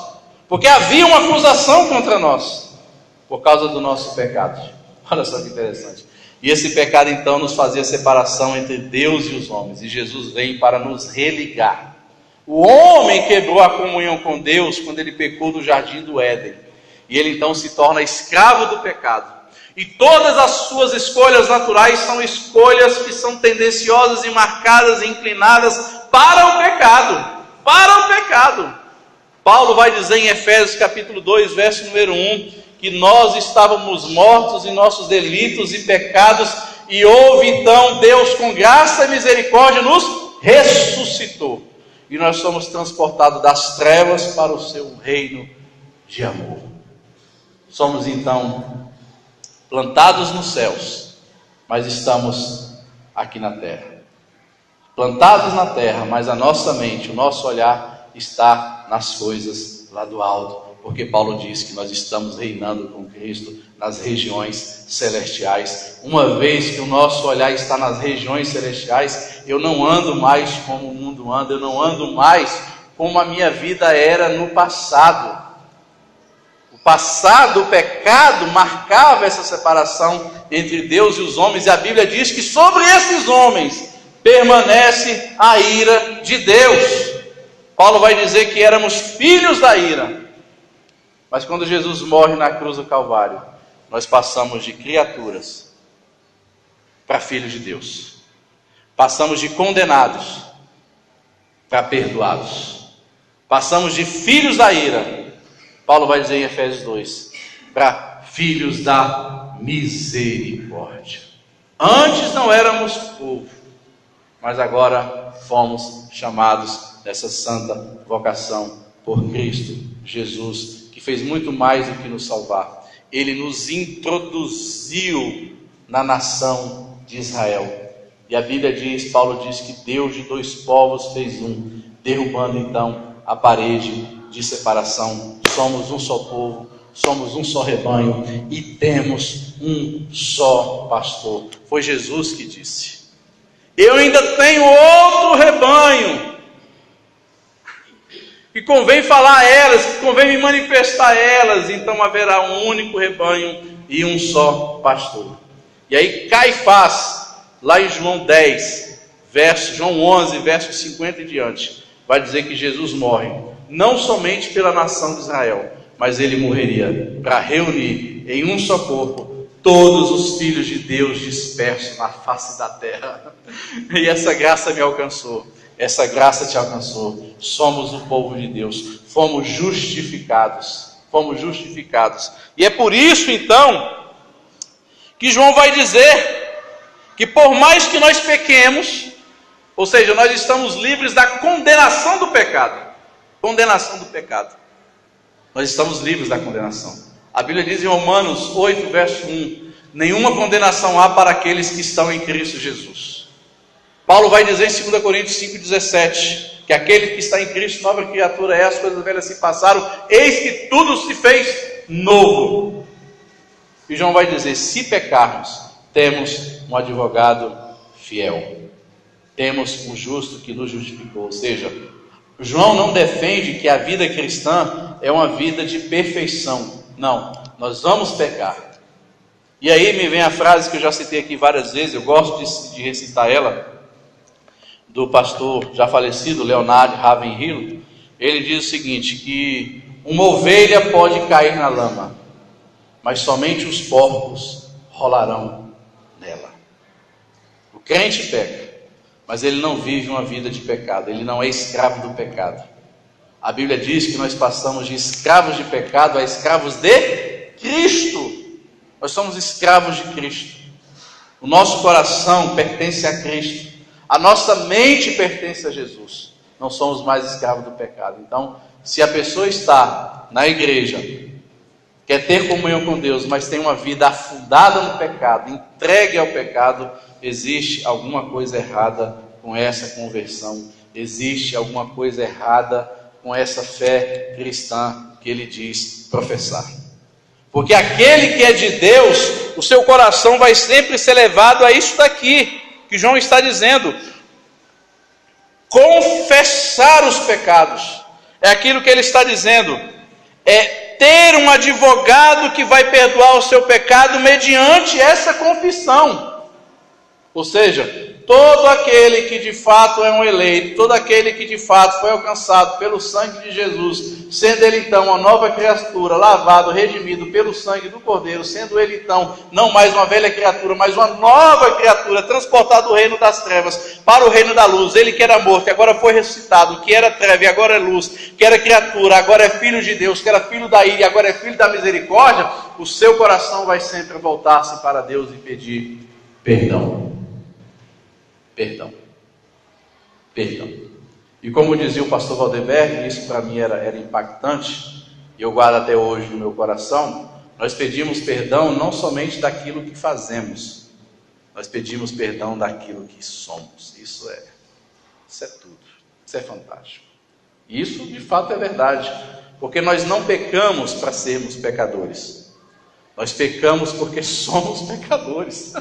porque havia uma acusação contra nós, por causa do nosso pecado. Olha só que interessante. E esse pecado então nos fazia separação entre Deus e os homens, e Jesus vem para nos religar. O homem quebrou a comunhão com Deus quando ele pecou no jardim do Éden, e ele então se torna escravo do pecado. E todas as suas escolhas naturais são escolhas que são tendenciosas e marcadas e inclinadas para o pecado. Para o pecado. Paulo vai dizer em Efésios capítulo 2, verso número 1, que nós estávamos mortos em nossos delitos e pecados, e houve então Deus com graça e misericórdia nos ressuscitou. E nós somos transportados das trevas para o seu reino de amor. Somos então plantados nos céus, mas estamos aqui na terra. Plantados na terra, mas a nossa mente, o nosso olhar está nas coisas lá do alto, porque Paulo diz que nós estamos reinando com Cristo nas regiões celestiais. Uma vez que o nosso olhar está nas regiões celestiais, eu não ando mais como o mundo anda, eu não ando mais como a minha vida era no passado. O passado, o pecado, marcava essa separação entre Deus e os homens, e a Bíblia diz que sobre esses homens permanece a ira de Deus. Paulo vai dizer que éramos filhos da ira, mas quando Jesus morre na cruz do Calvário, nós passamos de criaturas para filhos de Deus. Passamos de condenados para perdoados. Passamos de filhos da ira, Paulo vai dizer em Efésios 2, para filhos da misericórdia. Antes não éramos povo, mas agora fomos chamados dessa santa vocação por Cristo Jesus, que fez muito mais do que nos salvar. Ele nos introduziu na nação de Israel. E a Bíblia diz, Paulo diz que Deus de dois povos fez um, derrubando então a parede de separação. Somos um só povo, somos um só rebanho e temos um só pastor. Foi Jesus que disse: eu ainda tenho outro rebanho, que convém falar a elas, que convém me manifestar a elas. Então haverá um único rebanho e um só pastor. E aí Caifás, lá em João 10, João 11, verso 50 e diante, vai dizer que Jesus morre, não somente pela nação de Israel, mas ele morreria para reunir em um só corpo todos os filhos de Deus dispersos na face da terra. E essa graça me alcançou, essa graça te alcançou. Somos o povo de Deus, fomos justificados. E é por isso então que João vai dizer que por mais que nós pequemos, ou seja, nós estamos livres da condenação do pecado. Nós estamos livres da condenação. A Bíblia diz em Romanos 8, verso 1, nenhuma condenação há para aqueles que estão em Cristo Jesus. Paulo vai dizer em 2 Coríntios 5, 17, que aquele que está em Cristo, nova criatura é, as coisas velhas se passaram, eis que tudo se fez novo. E João vai dizer, se pecarmos, temos um advogado fiel, temos um justo que nos justificou. Ou seja, João não defende que a vida cristã é uma vida de perfeição. Não, nós vamos pecar. E aí me vem a frase que eu já citei aqui várias vezes, eu gosto de recitar ela, do pastor já falecido, Leonard Ravenhill. Ele diz o seguinte, que uma ovelha pode cair na lama, mas somente os porcos rolarão nela. O crente peca, mas ele não vive uma vida de pecado, ele não é escravo do pecado. A Bíblia diz que nós passamos de escravos de pecado a escravos de Cristo. Nós somos escravos de Cristo. O nosso coração pertence a Cristo, a nossa mente pertence a Jesus. Não somos mais escravos do pecado. Então, se a pessoa está na igreja, quer ter comunhão com Deus, mas tem uma vida afundada no pecado, entregue ao pecado, existe alguma coisa errada com essa conversão, existe alguma coisa errada com essa fé cristã que ele diz professar. Porque aquele que é de Deus, o seu coração vai sempre ser levado a isso daqui, que João está dizendo: confessar os pecados. É aquilo que ele está dizendo, é ter um advogado que vai perdoar o seu pecado mediante essa confissão. Ou seja, todo aquele que de fato é um eleito, todo aquele que de fato foi alcançado pelo sangue de Jesus, sendo ele então uma nova criatura, lavado, redimido pelo sangue do Cordeiro, sendo ele então não mais uma velha criatura, mas uma nova criatura, transportado do reino das trevas para o reino da luz. Ele que era morto e agora foi ressuscitado, que era treva e agora é luz, que era criatura, agora é filho de Deus, que era filho da ira e agora é filho da misericórdia. O seu coração vai sempre voltar-se para Deus e pedir perdão. Perdão. E como dizia o pastor Valdeberg, isso para mim era impactante, e eu guardo até hoje no meu coração, nós pedimos perdão não somente daquilo que fazemos, nós pedimos perdão daquilo que somos. Isso é tudo, isso é fantástico. E isso de fato é verdade, porque nós não pecamos para sermos pecadores, nós pecamos porque somos pecadores.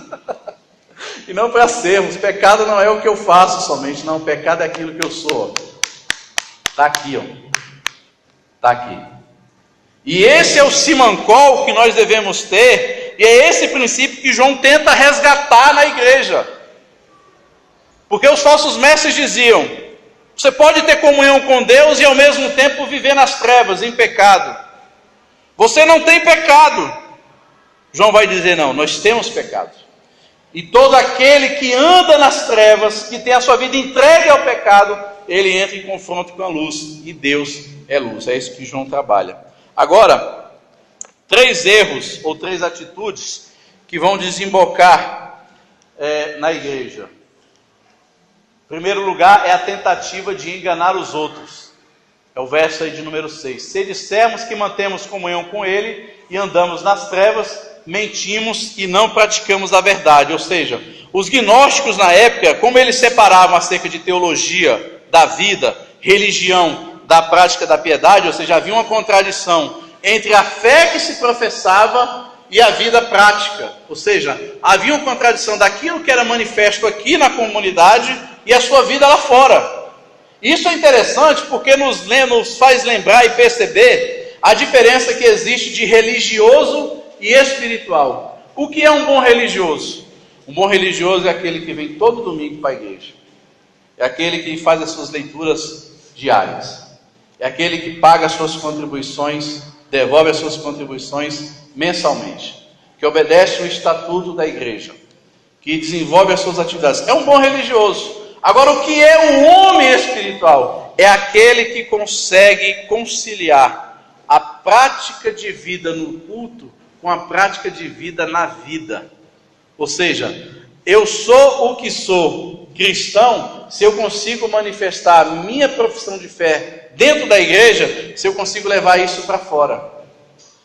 E não para sermos. Pecado não é o que eu faço somente, não. Pecado é aquilo que eu sou. Está aqui, ó. Está aqui. E esse é o simancol que nós devemos ter, e é esse princípio que João tenta resgatar na igreja. Porque os falsos mestres diziam: você pode ter comunhão com Deus e ao mesmo tempo viver nas trevas, em pecado. Você não tem pecado. João vai dizer: não, nós temos pecado. E todo aquele que anda nas trevas, que tem a sua vida entregue ao pecado, ele entra em confronto com a luz, e Deus é luz. É isso que João trabalha. Agora, 3 erros ou 3 atitudes que vão desembocar na igreja. Em primeiro lugar, é a tentativa de enganar os outros. É o verso aí de número 6. Se dissermos que mantemos comunhão com Ele e andamos nas trevas, mentimos e não praticamos a verdade. Ou seja, os gnósticos na época, como eles separavam acerca de teologia da vida, religião da prática da piedade, ou seja, havia uma contradição entre a fé que se professava e a vida prática. Ou seja, havia uma contradição daquilo que era manifesto aqui na comunidade e a sua vida lá fora. Isso é interessante porque nos faz lembrar e perceber a diferença que existe de religioso e espiritual. O que é um bom religioso? Um bom religioso é aquele que vem todo domingo para a igreja. É aquele que faz as suas leituras diárias. É aquele que paga as suas contribuições, devolve as suas contribuições mensalmente. Que obedece o estatuto da igreja. Que desenvolve as suas atividades. É um bom religioso. Agora, o que é um homem espiritual? É aquele que consegue conciliar a prática de vida no culto com a prática de vida na vida. Ou seja, eu sou o que sou cristão se eu consigo manifestar a minha profissão de fé dentro da igreja, se eu consigo levar isso para fora.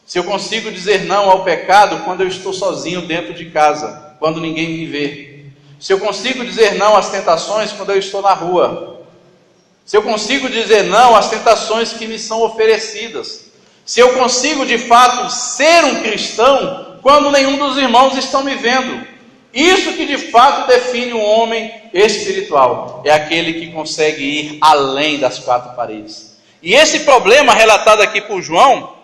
Se eu consigo dizer não ao pecado quando eu estou sozinho dentro de casa, quando ninguém me vê. Se eu consigo dizer não às tentações quando eu estou na rua. Se eu consigo dizer não às tentações que me são oferecidas. Se eu consigo de fato ser um cristão quando nenhum dos irmãos estão me vendo. Isso que de fato define um homem espiritual. É aquele que consegue ir além das 4 paredes. E esse problema relatado aqui por João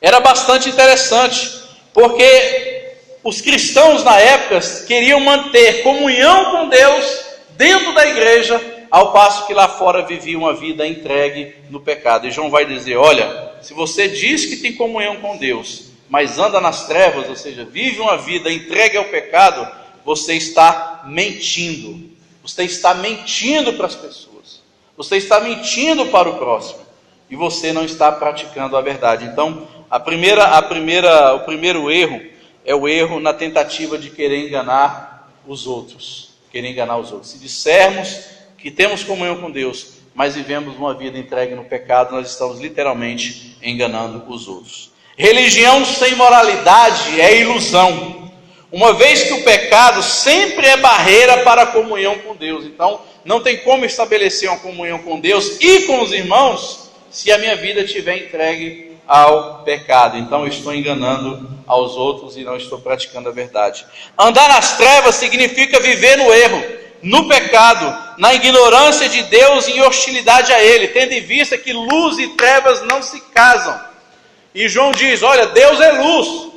era bastante interessante, porque os cristãos na época queriam manter comunhão com Deus dentro da igreja, ao passo que lá fora viviam uma vida entregue no pecado. E João vai dizer: olha, se você diz que tem comunhão com Deus, mas anda nas trevas, ou seja, vive uma vida entregue ao pecado, você está mentindo. Você está mentindo para as pessoas. Você está mentindo para o próximo. E você não está praticando a verdade. Então, o primeiro erro é o erro na tentativa de querer enganar os outros. Querer enganar os outros. Se dissermos que temos comunhão com Deus, mas vivemos uma vida entregue no pecado, nós estamos literalmente enganando os outros. Religião sem moralidade é ilusão, uma vez que o pecado sempre é barreira para a comunhão com Deus. Então, não tem como estabelecer uma comunhão com Deus e com os irmãos se a minha vida estiver entregue ao pecado. Então, eu estou enganando aos outros e não estou praticando a verdade. Andar nas trevas significa viver no erro, no pecado, na ignorância de Deus e em hostilidade a Ele, tendo em vista que luz e trevas não se casam. E João diz: olha, Deus é luz,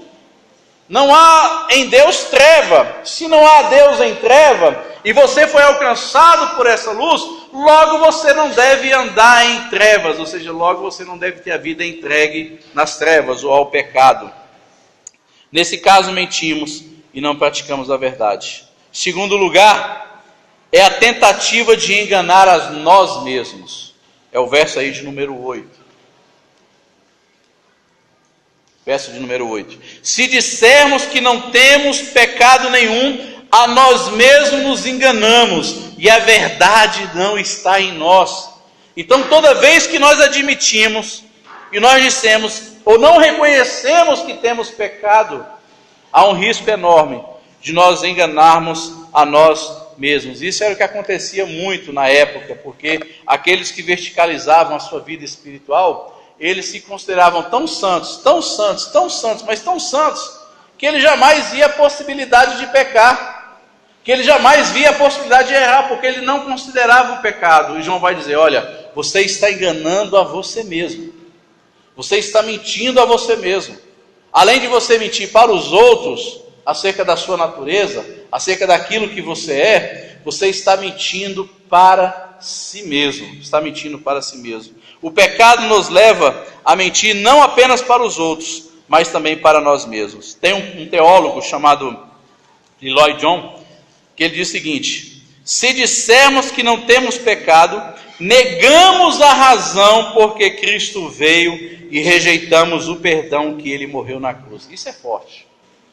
não há em Deus treva. Se não há Deus em treva, e você foi alcançado por essa luz, logo você não deve andar em trevas, ou seja, logo você não deve ter a vida entregue nas trevas ou ao pecado. Nesse caso, mentimos e não praticamos a verdade. Segundo lugar, é a tentativa de enganar a nós mesmos. É o verso aí de número 8. Verso de número 8. Se dissermos que não temos pecado nenhum, a nós mesmos nos enganamos e a verdade não está em nós. Então, toda vez que nós admitimos e nós dissemos ou não reconhecemos que temos pecado, há um risco enorme de nós enganarmos a nós mesmos. Isso era o que acontecia muito na época, porque aqueles que verticalizavam a sua vida espiritual, eles se consideravam tão santos, mas tão santos, que ele jamais via a possibilidade de pecar, que ele jamais via a possibilidade de errar, porque ele não considerava o pecado. E João vai dizer: olha, você está enganando a você mesmo. Você está mentindo a você mesmo. Além de você mentir para os outros, acerca da sua natureza, acerca daquilo que você está mentindo para si mesmo. Está mentindo para si mesmo. O pecado nos leva a mentir não apenas para os outros, mas também para nós mesmos. Tem um teólogo chamado Lloyd Jones, que ele diz o seguinte: se dissermos que não temos pecado, negamos a razão porque Cristo veio e rejeitamos o perdão que ele morreu na cruz. Isso é forte.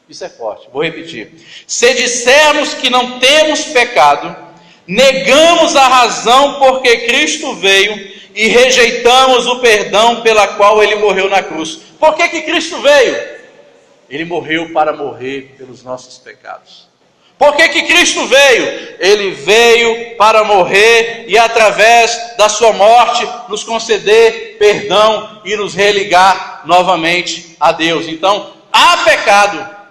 Isso é forte. Vou repetir. Se dissermos que não temos pecado, negamos a razão porque Cristo veio e rejeitamos o perdão pela qual ele morreu na cruz. Por que Cristo veio? Ele morreu para morrer pelos nossos pecados. Por que Cristo veio? Ele veio para morrer e através da sua morte nos conceder perdão e nos religar novamente a Deus. Então, há pecado.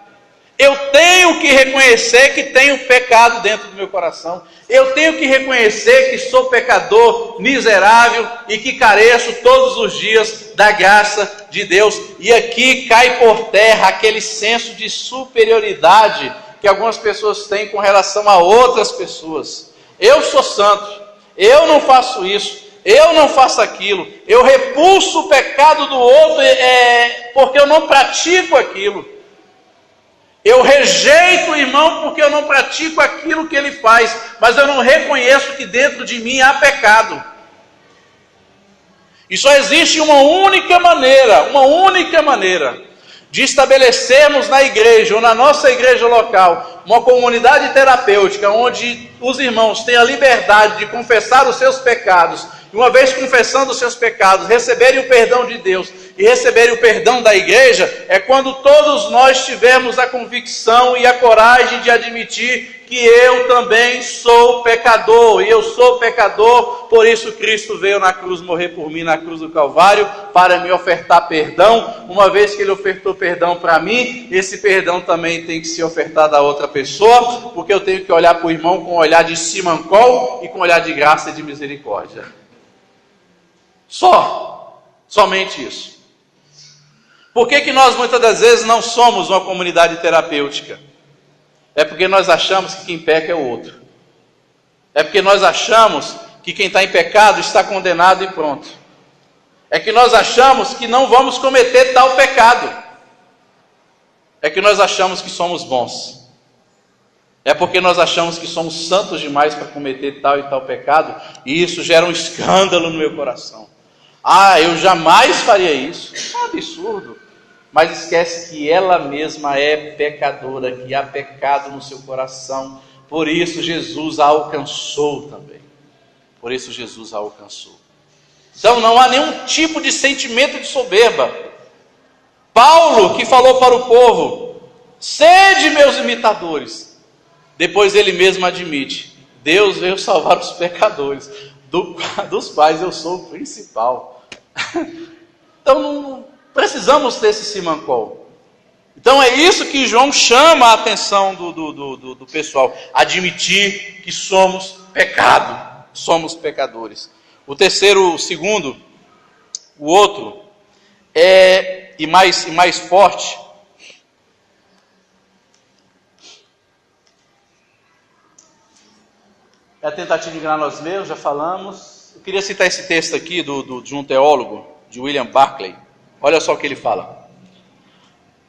Eu tenho que reconhecer que tenho pecado dentro do meu coração. Eu tenho que reconhecer que sou pecador, miserável e que careço todos os dias da graça de Deus. E aqui cai por terra aquele senso de superioridade que algumas pessoas têm com relação a outras pessoas. Eu sou santo, eu não faço isso, eu não faço aquilo, eu repulso o pecado do outro porque eu não pratico aquilo. Eu rejeito o irmão porque eu não pratico aquilo que ele faz, mas eu não reconheço que dentro de mim há pecado. E só existe uma única maneira de estabelecermos na igreja, ou na nossa igreja local, uma comunidade terapêutica, onde os irmãos têm a liberdade de confessar os seus pecados, e uma vez confessando os seus pecados, receberem o perdão de Deus, e receberem o perdão da igreja, é quando todos nós tivermos a convicção e a coragem de admitir que eu também sou pecador, e eu sou pecador, por isso Cristo veio na cruz morrer por mim na cruz do Calvário, para me ofertar perdão. Uma vez que ele ofertou perdão para mim, esse perdão também tem que ser ofertado a outra pessoa, porque eu tenho que olhar para o irmão com um olhar de simancol e com um olhar de graça e de misericórdia. Somente isso. Por que nós muitas das vezes não somos uma comunidade terapêutica? É porque nós achamos que quem peca é o outro. É porque nós achamos que quem está em pecado está condenado e pronto. É que nós achamos que não vamos cometer tal pecado. É que nós achamos que somos bons. É porque nós achamos que somos santos demais para cometer tal e tal pecado, e isso gera um escândalo no meu coração. Eu jamais faria isso. É um absurdo. Mas esquece que ela mesma é pecadora, que há pecado no seu coração. Por isso Jesus a alcançou também. Por isso Jesus a alcançou. Então não há nenhum tipo de sentimento de soberba. Paulo, que falou para o povo: sede meus imitadores. Depois ele mesmo admite: Deus veio salvar os pecadores, dos quais eu sou o principal. Então não precisamos ter esse simancol. Então é isso que João chama a atenção do pessoal: admitir que somos pecado, somos pecadores. O segundo, o outro, e mais forte, é a tentativa de enganar nós mesmos, já falamos. Eu queria citar esse texto aqui de um teólogo, de William Barclay. Olha só o que ele fala.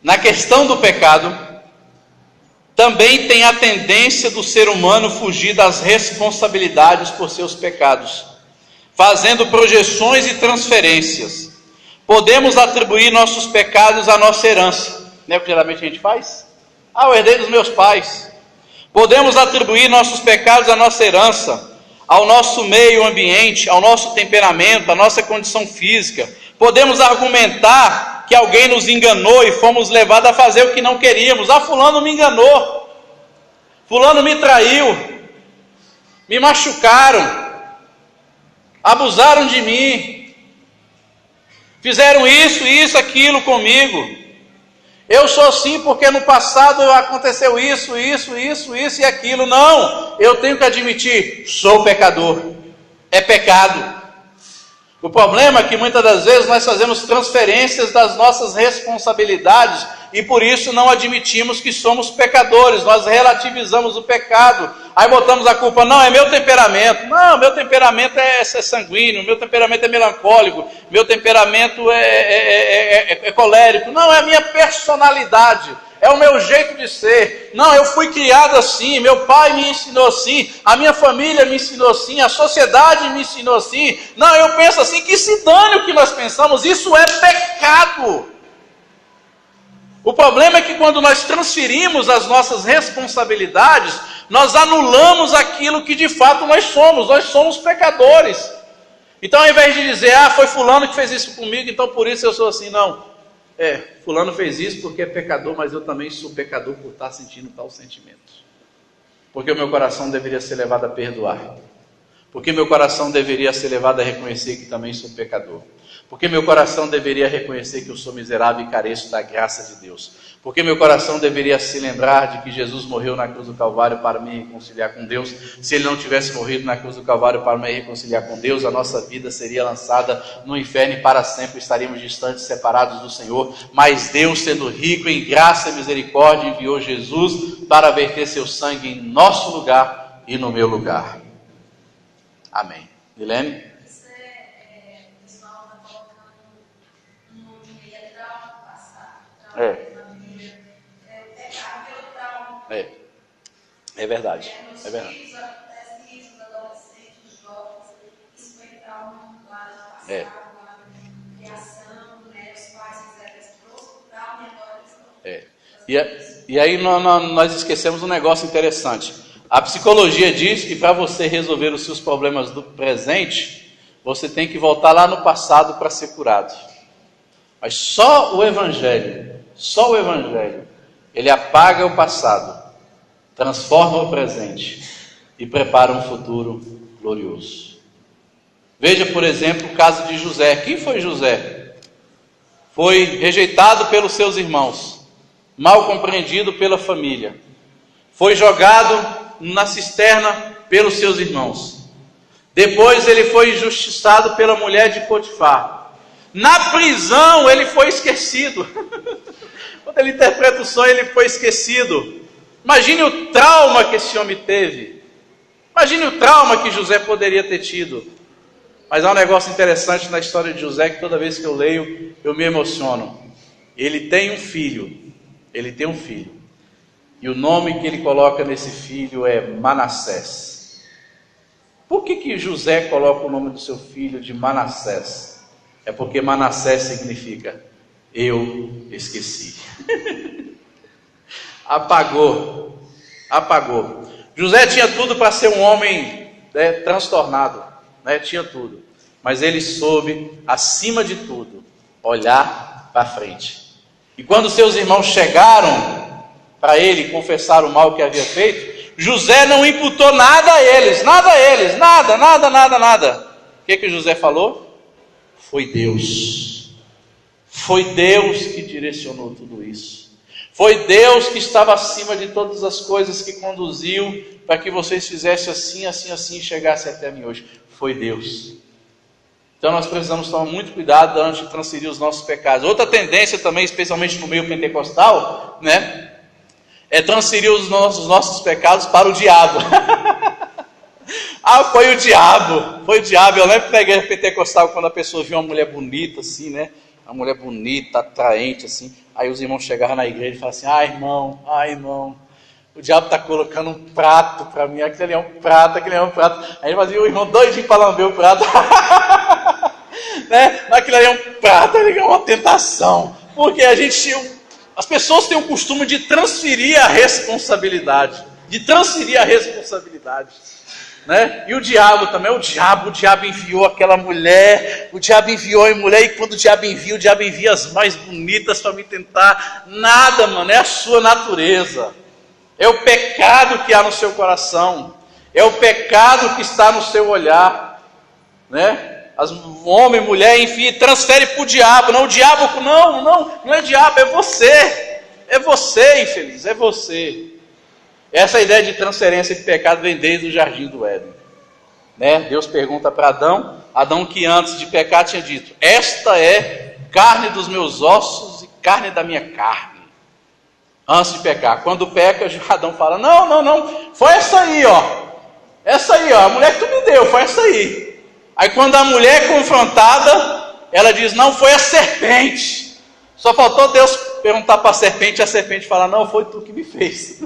Na questão do pecado, também tem a tendência do ser humano fugir das responsabilidades por seus pecados, fazendo projeções e transferências. Podemos atribuir nossos pecados à nossa herança. Não é o que geralmente a gente faz? Eu herdei dos meus pais. Podemos atribuir nossos pecados à nossa herança, ao nosso meio ambiente, ao nosso temperamento, à nossa condição física. Podemos argumentar que alguém nos enganou e fomos levados a fazer o que não queríamos. Fulano me enganou, fulano me traiu, me machucaram, abusaram de mim, fizeram isso, aquilo comigo. Eu sou assim porque no passado aconteceu isso e aquilo. Não, eu tenho que admitir: sou pecador, é pecado. O problema é que muitas das vezes nós fazemos transferências das nossas responsabilidades e por isso não admitimos que somos pecadores. Nós relativizamos o pecado, aí botamos a culpa, não, é meu temperamento. Não, meu temperamento é sanguíneo, meu temperamento é melancólico, meu temperamento é colérico. Não, é a minha personalidade. É o meu jeito de ser. Não, eu fui criado assim, meu pai me ensinou assim, a minha família me ensinou assim, a sociedade me ensinou assim. Não, eu penso assim, que se dane o que nós pensamos, isso é pecado. O problema é que quando nós transferimos as nossas responsabilidades, nós anulamos aquilo que de fato nós somos pecadores. Então ao invés de dizer, foi fulano que fez isso comigo, então por isso eu sou assim, não. Fulano fez isso porque é pecador, mas eu também sou pecador por estar sentindo tal sentimento. Porque o meu coração deveria ser levado a perdoar. Porque meu coração deveria ser levado a reconhecer que também sou pecador. Porque meu coração deveria reconhecer que eu sou miserável e careço da graça de Deus. Porque meu coração deveria se lembrar de que Jesus morreu na cruz do Calvário para me reconciliar com Deus. Se Ele não tivesse morrido na cruz do Calvário para me reconciliar com Deus, a nossa vida seria lançada no inferno e para sempre estaríamos distantes, separados do Senhor. Mas Deus, sendo rico em graça e misericórdia, enviou Jesus para verter seu sangue em nosso lugar e no meu lugar. Amém. Milene? É verdade. É verdade. E aí nós esquecemos um negócio interessante. A psicologia diz que para você resolver os seus problemas do presente, você tem que voltar lá no passado para ser curado. Mas só o Evangelho, ele apaga o passado, transforma o presente e prepara um futuro glorioso. Veja, por exemplo, o caso de José. Quem foi José? Foi rejeitado pelos seus irmãos, mal compreendido pela família. Foi jogado na cisterna pelos seus irmãos. Depois ele foi injustiçado pela mulher de Potifar. Na prisão ele foi esquecido. Quando ele interpreta o sonho, ele foi esquecido. Imagine o trauma que esse homem teve. Imagine o trauma que José poderia ter tido. Mas há um negócio interessante na história de José, que toda vez que eu leio, eu me emociono. Ele tem um filho. E o nome que ele coloca nesse filho é Manassés. Por que José coloca o nome do seu filho de Manassés? É porque Manassés significa eu esqueci. Apagou. José tinha tudo para ser um homem transtornado, tinha tudo. Mas ele soube, acima de tudo, olhar para frente. E quando seus irmãos chegaram para ele confessar o mal que havia feito, José não imputou nada a eles, nada. O que José falou? Foi Deus que direcionou tudo isso. Foi Deus que estava acima de todas as coisas, que conduziu para que vocês fizessem assim e chegassem até mim hoje. Foi Deus. Então nós precisamos tomar muito cuidado antes de transferir os nossos pecados. Outra tendência também, especialmente no meio pentecostal, é transferir os nossos pecados para o diabo. Foi o diabo. Eu lembro da igreja pentecostal, quando a pessoa viu uma mulher bonita assim, uma mulher bonita, atraente assim, aí os irmãos chegavam na igreja e falavam assim, irmão, o diabo está colocando um prato para mim, aquele ali é um prato. Aí fazia o irmão doidinho para lamber o prato. Aquilo ali é um prato, é uma tentação. Porque as pessoas têm o costume de transferir a responsabilidade. E o diabo também, o diabo enviou aquela mulher, e quando o diabo envia as mais bonitas para me tentar. Nada, é a sua natureza, é o pecado que há no seu coração, é o pecado que está no seu olhar, homem, mulher, enfim, transfere para o diabo. Não, o diabo, não é diabo, é você, infeliz, é você. Essa ideia de transferência de pecado vem desde o jardim do Éden. Deus pergunta para Adão, Adão que antes de pecar tinha dito: esta é carne dos meus ossos e carne da minha carne. Antes de pecar. Quando peca, Adão fala: não, foi essa aí, ó. Essa aí, ó, a mulher que tu me deu, foi essa aí. Aí quando a mulher é confrontada, ela diz: não, foi a serpente. Só faltou Deus perguntar para a serpente, e a serpente falar: não, foi tu que me fez.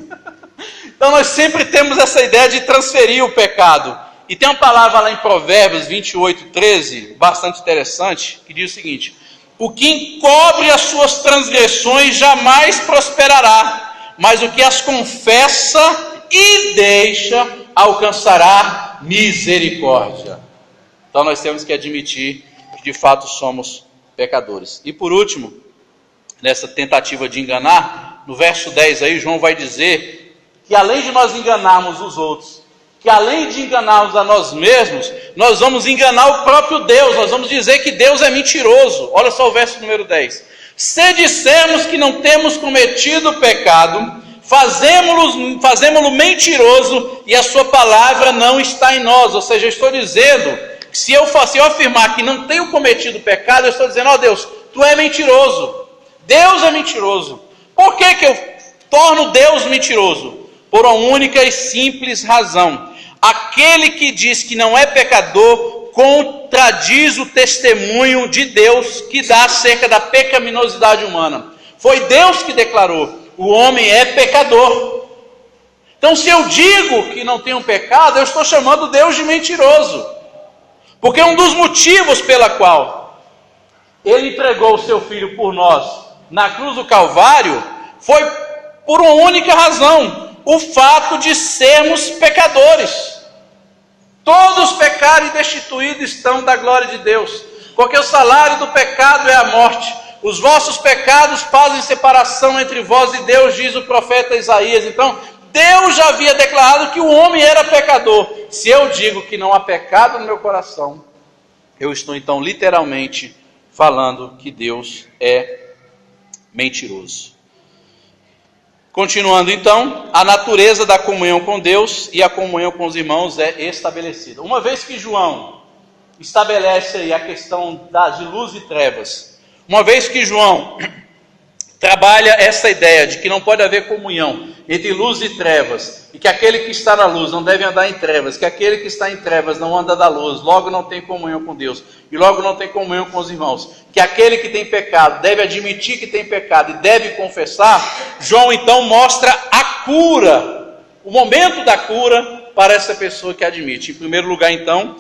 Então nós sempre temos essa ideia de transferir o pecado. E tem uma palavra lá em Provérbios 28:13, bastante interessante, que diz o seguinte: o que encobre as suas transgressões jamais prosperará, mas o que as confessa e deixa alcançará misericórdia. Então nós temos que admitir que de fato somos pecadores. E por último, nessa tentativa de enganar, no verso 10 aí, João vai dizer que além de nós enganarmos os outros, que além de enganarmos a nós mesmos, nós vamos enganar o próprio Deus, nós vamos dizer que Deus é mentiroso. Olha só o verso número 10. Se dissermos que não temos cometido pecado, fazemo-lo mentiroso e a sua palavra não está em nós. Ou seja, eu estou dizendo que se eu afirmar que não tenho cometido pecado, eu estou dizendo: ó Deus, tu é mentiroso. Deus é mentiroso. Por que eu torno Deus mentiroso? Por uma única e simples razão: aquele que diz que não é pecador contradiz o testemunho de Deus que dá acerca da pecaminosidade humana. Foi Deus que declarou: o homem é pecador. Então, se eu digo que não tenho pecado, eu estou chamando Deus de mentiroso. Porque um dos motivos pela qual Ele entregou o seu Filho por nós na cruz do Calvário foi por uma única razão: o fato de sermos pecadores. Todos pecaram e destituídos estão da glória de Deus, porque o salário do pecado é a morte. Os vossos pecados fazem separação entre vós e Deus, diz o profeta Isaías. Então, Deus já havia declarado que o homem era pecador. Se eu digo que não há pecado no meu coração, eu estou então literalmente falando que Deus é mentiroso. Continuando então, a natureza da comunhão com Deus e a comunhão com os irmãos é estabelecida. Uma vez que João estabelece aí a questão de luz e trevas, uma vez que João trabalha essa ideia de que não pode haver comunhão entre luz e trevas, e que aquele que está na luz não deve andar em trevas, que aquele que está em trevas não anda da luz, logo não tem comunhão com Deus, e logo não tem comunhão com os irmãos, que aquele que tem pecado deve admitir que tem pecado e deve confessar, João então mostra a cura, o momento da cura para essa pessoa que admite. Em primeiro lugar então,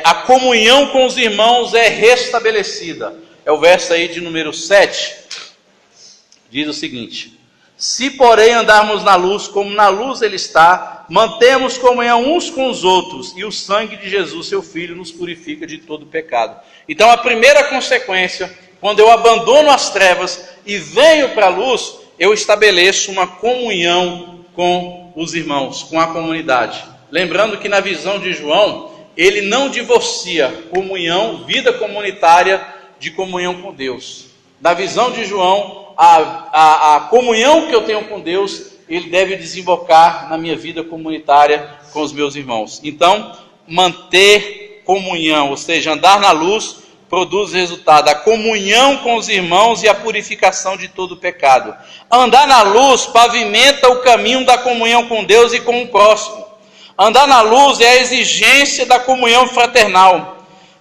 a comunhão com os irmãos é restabelecida. É o verso aí de número 7, diz o seguinte: se porém andarmos na luz, como na luz ele está, mantemos comunhão uns com os outros, e o sangue de Jesus, seu Filho, nos purifica de todo pecado. Então a primeira consequência, quando eu abandono as trevas e venho para a luz, eu estabeleço uma comunhão com os irmãos, com a comunidade. Lembrando que na visão de João, ele não divorcia comunhão, vida comunitária, de comunhão com Deus. Na visão de João, a comunhão que eu tenho com Deus, ele deve desembocar na minha vida comunitária com os meus irmãos. Então, manter comunhão, ou seja, andar na luz, produz resultado: a comunhão com os irmãos e a purificação de todo pecado. Andar na luz pavimenta o caminho da comunhão com Deus e com o próximo. Andar na luz é a exigência da comunhão fraternal.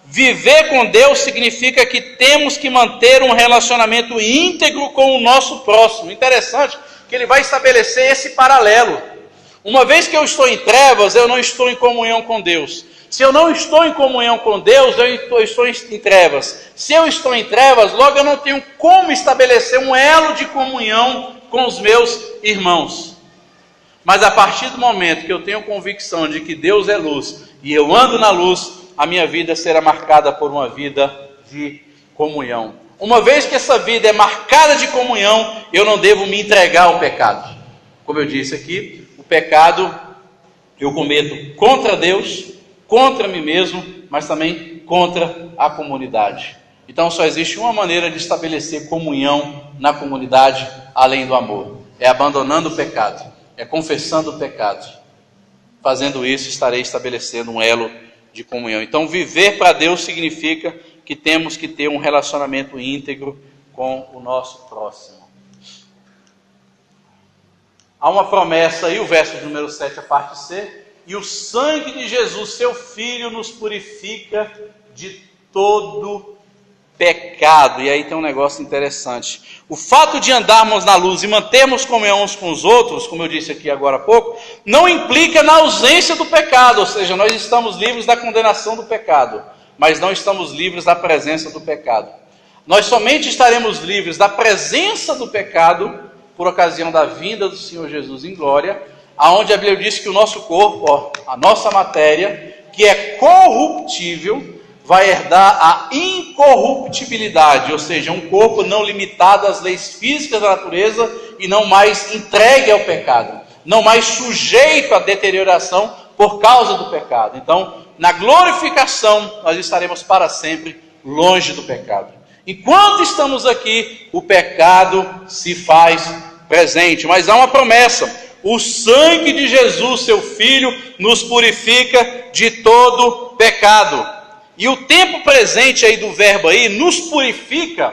Viver com Deus significa que temos que manter um relacionamento íntegro com o nosso próximo. Interessante que ele vai estabelecer esse paralelo. Uma vez que eu estou em trevas, eu não estou em comunhão com Deus. Se eu não estou em comunhão com Deus, eu estou em trevas. Se eu estou em trevas, logo eu não tenho como estabelecer um elo de comunhão com os meus irmãos. Mas a partir do momento que eu tenho convicção de que Deus é luz e eu ando na luz, a minha vida será marcada por uma vida de comunhão. Uma vez que essa vida é marcada de comunhão, eu não devo me entregar ao pecado. Como eu disse aqui, o pecado eu cometo contra Deus, contra mim mesmo, mas também contra a comunidade. Então só existe uma maneira de estabelecer comunhão na comunidade, além do amor. É abandonando o pecado, é confessando o pecado. Fazendo isso, estarei estabelecendo um elo de comunhão. Então, viver para Deus significa que temos que ter um relacionamento íntegro com o nosso próximo. Há uma promessa aí, o verso de número 7, a parte C, e o sangue de Jesus, seu Filho, nos purifica de todo pecado. E aí tem um negócio interessante. O fato de andarmos na luz e mantermos comunhão uns com os outros, como eu disse aqui agora há pouco, não implica na ausência do pecado, ou seja, nós estamos livres da condenação do pecado, mas não estamos livres da presença do pecado. Nós somente estaremos livres da presença do pecado por ocasião da vinda do Senhor Jesus em glória, aonde a Bíblia diz que o nosso corpo, a nossa matéria, que é corruptível, vai herdar a incorruptibilidade, ou seja, um corpo não limitado às leis físicas da natureza e não mais entregue ao pecado, não mais sujeito à deterioração por causa do pecado. Então, na glorificação, nós estaremos para sempre longe do pecado. Enquanto estamos aqui, o pecado se faz presente, mas há uma promessa: o sangue de Jesus, seu Filho, nos purifica de todo pecado. E o tempo presente aí do verbo aí, nos purifica,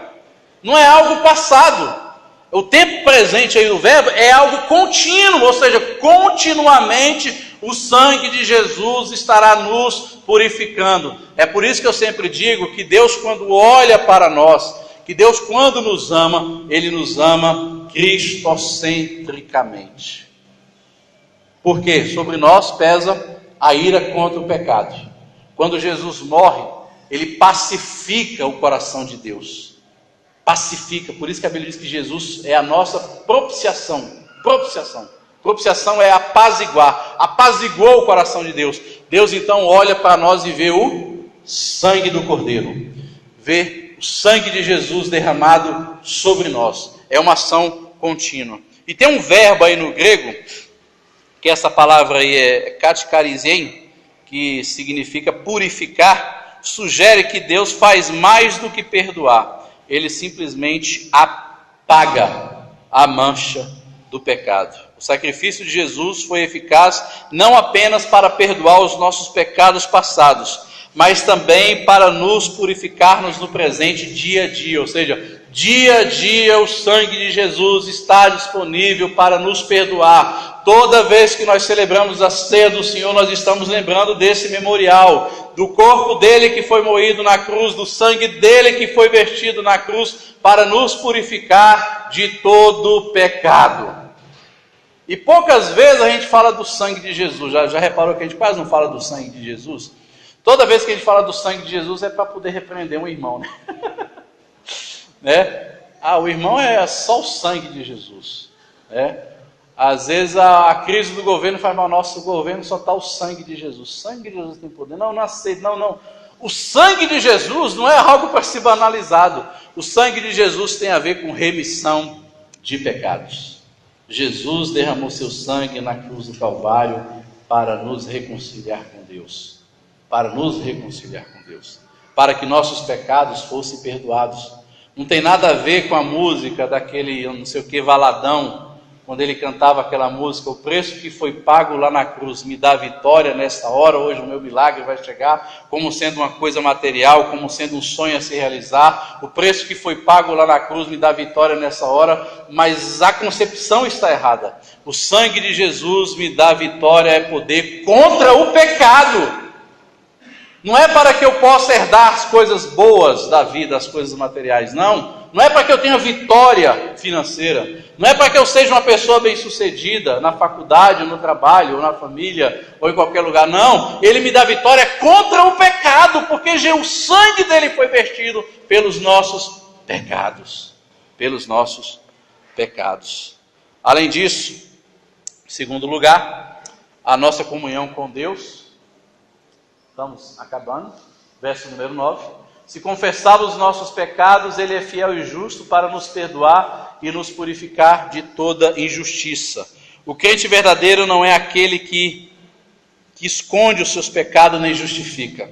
não é algo passado. O tempo presente aí do verbo é algo contínuo, ou seja, continuamente o sangue de Jesus estará nos purificando. É por isso que eu sempre digo que Deus, quando olha para nós, que Deus, quando nos ama, Ele nos ama cristocentricamente. Porque sobre nós pesa a ira contra o pecado. Quando Jesus morre, Ele pacifica o coração de Deus. Pacifica, por isso que a Bíblia diz que Jesus é a nossa propiciação. Propiciação é apaziguar, apaziguou o coração de Deus. Deus então olha para nós e vê o sangue do Cordeiro, vê o sangue de Jesus derramado sobre nós. É uma ação contínua. E tem um verbo aí no grego, que essa palavra aí é katikarizien, que significa purificar, sugere que Deus faz mais do que perdoar. Ele simplesmente apaga a mancha do pecado. O sacrifício de Jesus foi eficaz não apenas para perdoar os nossos pecados passados, mas também para nos purificar-nos no presente dia a dia. Ou seja, dia a dia o sangue de Jesus está disponível para nos perdoar. Toda vez que nós celebramos a ceia do Senhor, nós estamos lembrando desse memorial, do corpo dele que foi moído na cruz, do sangue dele que foi vertido na cruz, para nos purificar de todo pecado. E poucas vezes a gente fala do sangue de Jesus. Já reparou que a gente quase não fala do sangue de Jesus? Toda vez que a gente fala do sangue de Jesus é para poder repreender um irmão, né? Né? O irmão é só o sangue de Jesus, né? Às vezes a crise do governo faz mal, nosso governo só está o sangue de Jesus. O sangue de Jesus tem poder. Não aceito, não. O sangue de Jesus não é algo para ser banalizado. O sangue de Jesus tem a ver com remissão de pecados. Jesus derramou seu sangue na cruz do Calvário para nos reconciliar com Deus. Para que nossos pecados fossem perdoados. Não tem nada a ver com a música daquele não sei o que Valadão, quando ele cantava aquela música: o preço que foi pago lá na cruz me dá vitória nesta hora, hoje o meu milagre vai chegar, como sendo uma coisa material, como sendo um sonho a se realizar. O preço que foi pago lá na cruz me dá vitória nessa hora, mas a concepção está errada. O sangue de Jesus me dá vitória, é poder contra o pecado. Não é para que eu possa herdar as coisas boas da vida, as coisas materiais, não. Não é para que eu tenha vitória financeira. Não é para que eu seja uma pessoa bem-sucedida na faculdade, ou no trabalho, ou na família, ou em qualquer lugar. Não, Ele me dá vitória contra o pecado, porque o sangue dele foi vertido pelos nossos pecados. Além disso, em segundo lugar, a nossa comunhão com Deus. Estamos acabando. Verso número 9. Se confessarmos os nossos pecados, Ele é fiel e justo para nos perdoar e nos purificar de toda injustiça. O crente verdadeiro não é aquele que esconde os seus pecados nem justifica,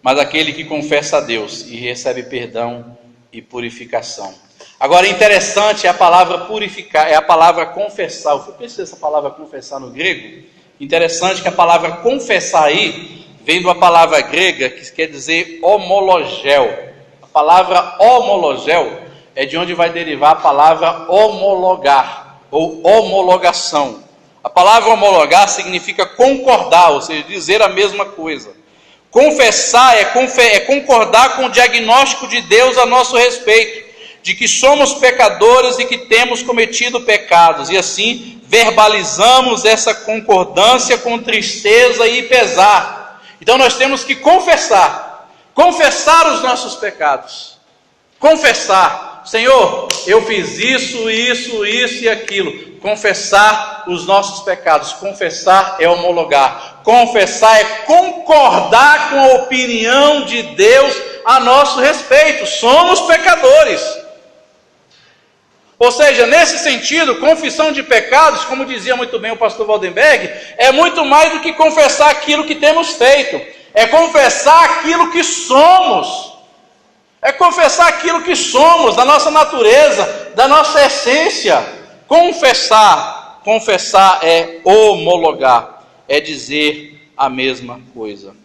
mas aquele que confessa a Deus e recebe perdão e purificação. Agora, interessante é a palavra purificar, é a palavra confessar. Eu fui pensar essa palavra confessar no grego. Interessante que a palavra confessar aí vem de uma palavra grega que quer dizer homologel. A palavra homologel é de onde vai derivar a palavra homologar ou homologação. A palavra homologar significa concordar, ou seja, dizer a mesma coisa. Confessar é concordar com o diagnóstico de Deus a nosso respeito, de que somos pecadores e que temos cometido pecados, e assim verbalizamos essa concordância com tristeza e pesar. Então nós temos que confessar os nossos pecados, confessar: Senhor, eu fiz isso e aquilo. Confessar os nossos pecados. Confessar é homologar. Confessar é concordar com a opinião de Deus a nosso respeito. Somos pecadores. Ou seja, nesse sentido, confissão de pecados, como dizia muito bem o pastor Waldenberg, é muito mais do que confessar aquilo que temos feito. É confessar aquilo que somos. É confessar aquilo que somos, da nossa natureza, da nossa essência. Confessar é homologar, é dizer a mesma coisa.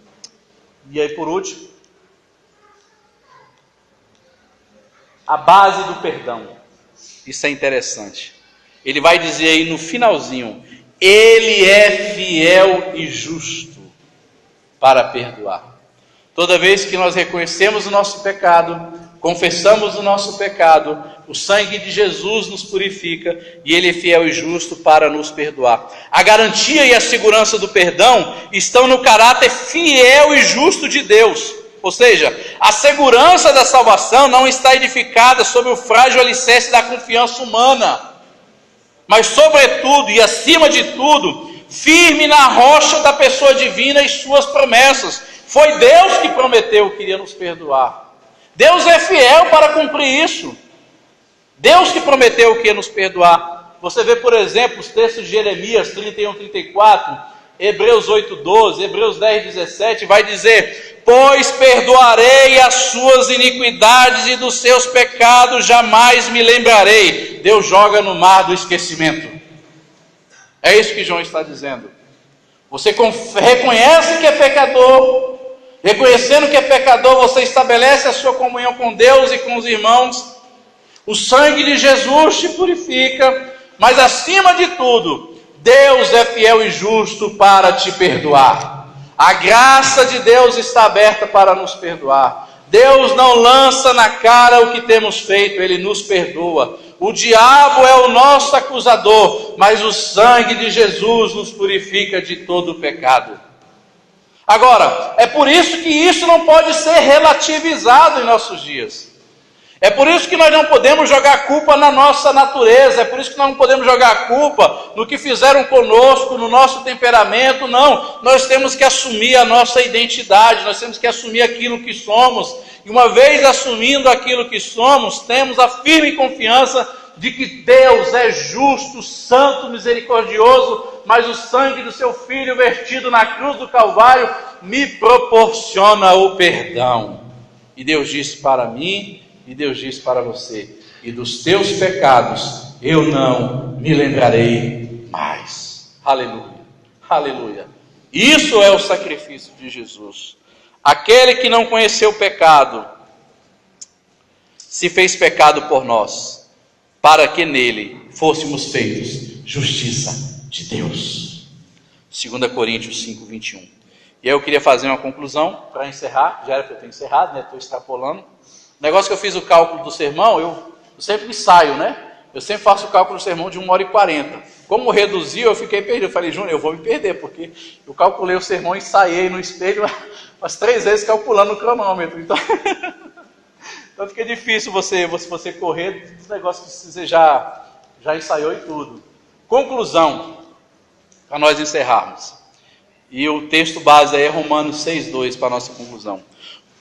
E aí, por último, a base do perdão. Isso é interessante. Ele vai dizer aí no finalzinho: Ele é fiel e justo para perdoar. Toda vez que nós reconhecemos o nosso pecado, confessamos o nosso pecado, o sangue de Jesus nos purifica e Ele é fiel e justo para nos perdoar. A garantia e a segurança do perdão estão no caráter fiel e justo de Deus. Ou seja, a segurança da salvação não está edificada sobre o frágil alicerce da confiança humana, mas sobretudo e acima de tudo, firme na rocha da pessoa divina e suas promessas. Foi Deus que prometeu que iria nos perdoar. Deus é fiel para cumprir isso. Deus que prometeu que ia nos perdoar. Você vê, por exemplo, os textos de Jeremias 31, 34, Hebreus 8, 12, Hebreus 10, 17, vai dizer: pois perdoarei as suas iniquidades e dos seus pecados jamais me lembrarei. Deus joga no mar do esquecimento. É isso que João está dizendo. Você reconhece que é pecador. Reconhecendo que é pecador, você estabelece a sua comunhão com Deus e com os irmãos. O sangue de Jesus te purifica, mas acima de tudo, Deus é fiel e justo para te perdoar. A graça de Deus está aberta para nos perdoar. Deus não lança na cara o que temos feito, Ele nos perdoa. O diabo é o nosso acusador, mas o sangue de Jesus nos purifica de todo o pecado. Agora, é por isso que isso não pode ser relativizado em nossos dias. É por isso que nós não podemos jogar culpa na nossa natureza, é por isso que nós não podemos jogar culpa no que fizeram conosco, no nosso temperamento. Não, nós temos que assumir a nossa identidade, nós temos que assumir aquilo que somos. E uma vez assumindo aquilo que somos, temos a firme confiança de que Deus é justo, santo, misericordioso, mas o sangue do seu Filho vertido na cruz do Calvário me proporciona o perdão. E Deus disse para mim, e Deus disse para você: e dos teus pecados eu não me lembrarei mais. Aleluia, aleluia. Isso é o sacrifício de Jesus. Aquele que não conheceu o pecado, se fez pecado por nós, para que nele fôssemos feitos justiça de Deus. 2 Coríntios 5, 21. E aí eu queria fazer uma conclusão para encerrar. Já era para eu ter encerrado, né? Estou extrapolando. O negócio que eu fiz o cálculo do sermão, eu sempre ensaio, né? Eu sempre faço o cálculo do sermão de 1h40. Como reduziu, eu fiquei perdido. Eu falei: Júnior, eu vou me perder, porque eu calculei o sermão, ensaiei no espelho umas 3 vezes calculando o cronômetro. Então fica difícil você correr dos negócios que você já ensaiou e tudo. Conclusão, para nós encerrarmos. E o texto base aí é Romanos 6,2 para a nossa conclusão.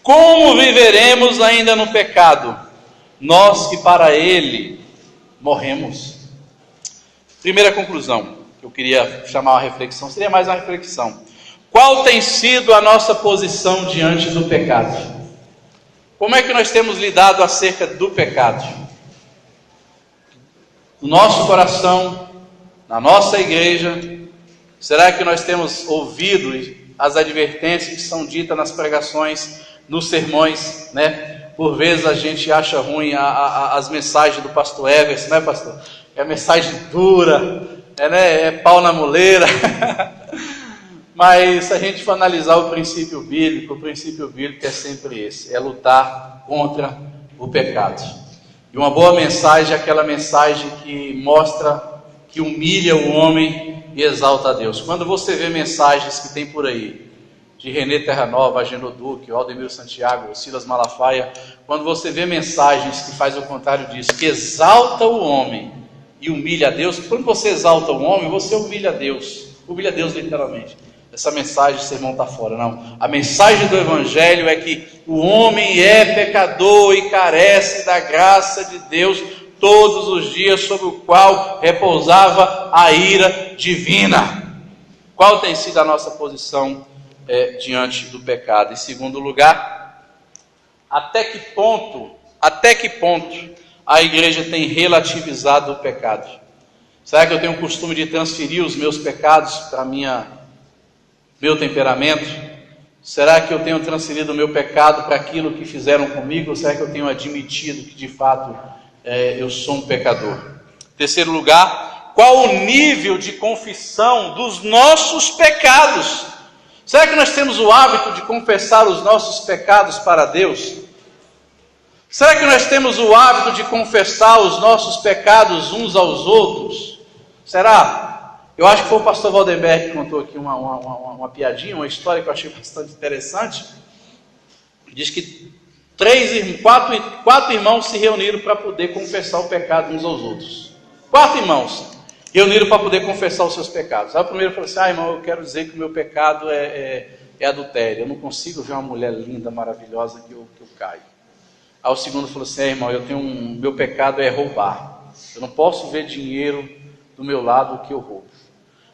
Como viveremos ainda no pecado, nós que para ele morremos? Primeira conclusão, que eu queria chamar uma reflexão, seria mais uma reflexão. Qual tem sido a nossa posição diante do pecado? Como é que nós temos lidado acerca do pecado? No nosso coração, na nossa igreja, será que nós temos ouvido as advertências que são ditas nas pregações, nos sermões, né? Por vezes a gente acha ruim as mensagens do pastor Everson, né, pastor? É mensagem dura, é pau na moleira. Mas se a gente for analisar o princípio bíblico é sempre esse: é lutar contra o pecado. E uma boa mensagem é aquela mensagem que mostra, que humilha o homem e exalta a Deus. Quando você vê mensagens que tem por aí, de René Terranova, Agenor Duque, Aldemiro Santiago, Silas Malafaia, quando você vê mensagens que faz o contrário disso, que exalta o homem e humilha a Deus, quando você exalta o homem, você humilha a Deus literalmente. Essa mensagem de sermão está fora, não. A mensagem do Evangelho é que o homem é pecador e carece da graça de Deus todos os dias, sobre o qual repousava a ira divina. Qual tem sido a nossa posição diante do pecado? Em segundo lugar, até que ponto a igreja tem relativizado o pecado? Será que eu tenho o costume de transferir os meus pecados para meu temperamento? Será que eu tenho transferido o meu pecado para aquilo que fizeram comigo? Ou será que eu tenho admitido que de fato eu sou um pecador? Terceiro lugar, qual o nível de confissão dos nossos pecados? Será que nós temos o hábito de confessar os nossos pecados para Deus? Será que nós temos o hábito de confessar os nossos pecados uns aos outros? Será? Eu acho que foi o pastor Valdemar que contou aqui uma piadinha, uma história que eu achei bastante interessante. Diz que quatro irmãos se reuniram para poder confessar o pecado uns aos outros. 4 irmãos reuniram para poder confessar os seus pecados. Aí o primeiro falou assim: irmão, eu quero dizer que o meu pecado é adultério. Eu não consigo ver uma mulher linda, maravilhosa que eu caio. Aí o segundo falou assim: irmão, meu pecado é roubar. Eu não posso ver dinheiro do meu lado que eu roubo.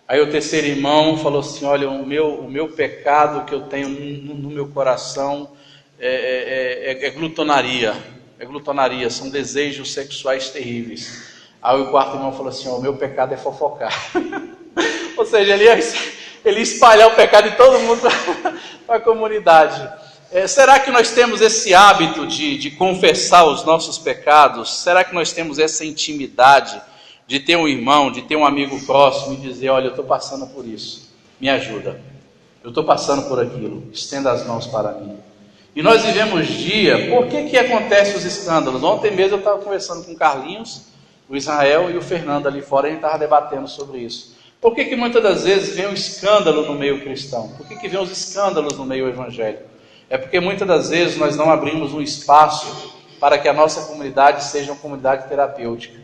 Aí o terceiro irmão falou assim: olha, o meu pecado que eu tenho no meu coração é glutonaria. É glutonaria, são desejos sexuais terríveis. Aí o quarto irmão falou assim: o meu pecado é fofocar. Ou seja, ele ia espalhar o pecado de todo mundo para a comunidade. Será que nós temos esse hábito de confessar os nossos pecados? Será que nós temos essa intimidade de ter um irmão, de ter um amigo próximo e dizer: olha, eu estou passando por isso, me ajuda, eu estou passando por aquilo, estenda as mãos para mim? E nós vivemos por que acontecem os escândalos? Ontem mesmo eu estava conversando com o Carlinhos, o Israel e o Fernando ali fora, e a gente estava debatendo sobre isso. Por que muitas das vezes vem um escândalo no meio cristão? Por que vem os escândalos no meio evangélico? É porque muitas das vezes nós não abrimos um espaço para que a nossa comunidade seja uma comunidade terapêutica.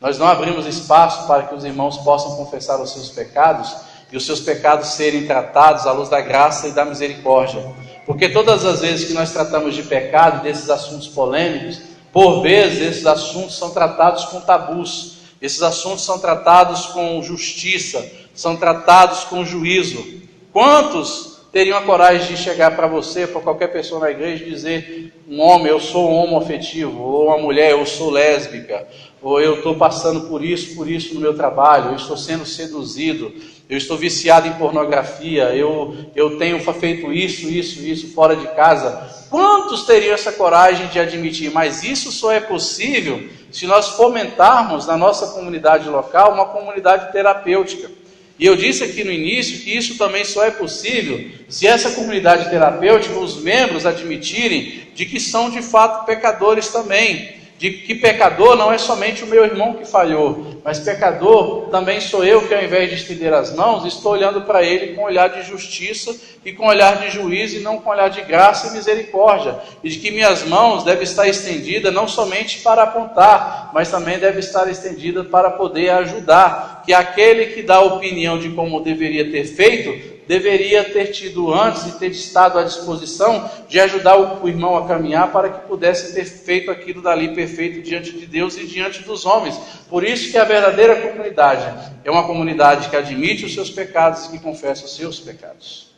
Nós não abrimos espaço para que os irmãos possam confessar os seus pecados e os seus pecados serem tratados à luz da graça e da misericórdia. Porque todas as vezes que nós tratamos de pecado, desses assuntos polêmicos, por vezes esses assuntos são tratados com tabus, esses assuntos são tratados com justiça, são tratados com juízo. Quantos teriam a coragem de chegar para você, para qualquer pessoa na igreja, e dizer: um homem, eu sou homoafetivo, ou uma mulher, eu sou lésbica, ou eu estou passando por isso no meu trabalho, eu estou sendo seduzido, eu estou viciado em pornografia, eu tenho feito isso fora de casa? Quantos teriam essa coragem de admitir? Mas isso só é possível se nós fomentarmos na nossa comunidade local uma comunidade terapêutica. E eu disse aqui no início que isso também só é possível se essa comunidade terapêutica, os membros admitirem de que são de fato pecadores também. De que pecador não é somente o meu irmão que falhou, mas pecador também sou eu que, ao invés de estender as mãos, estou olhando para ele com olhar de justiça e com olhar de juízo e não com olhar de graça e misericórdia. E de que minhas mãos devem estar estendidas não somente para apontar, mas também devem estar estendidas para poder ajudar. Que aquele que dá a opinião de como deveria ter feito, deveria ter tido antes e ter estado à disposição de ajudar o irmão a caminhar para que pudesse ter feito aquilo dali perfeito diante de Deus e diante dos homens. Por isso que a verdadeira comunidade é uma comunidade que admite os seus pecados e que confessa os seus pecados.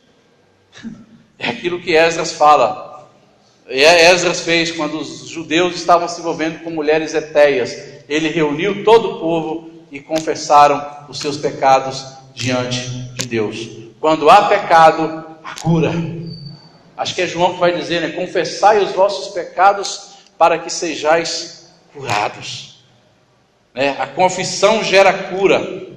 É aquilo que Esdras fala. Esdras fez quando os judeus estavam se envolvendo com mulheres hetéias. Ele reuniu todo o povo e confessaram os seus pecados diante de Deus. Quando há pecado, a cura. Acho que é João que vai dizer, né? Confessai os vossos pecados para que sejais curados. Né? A confissão gera cura.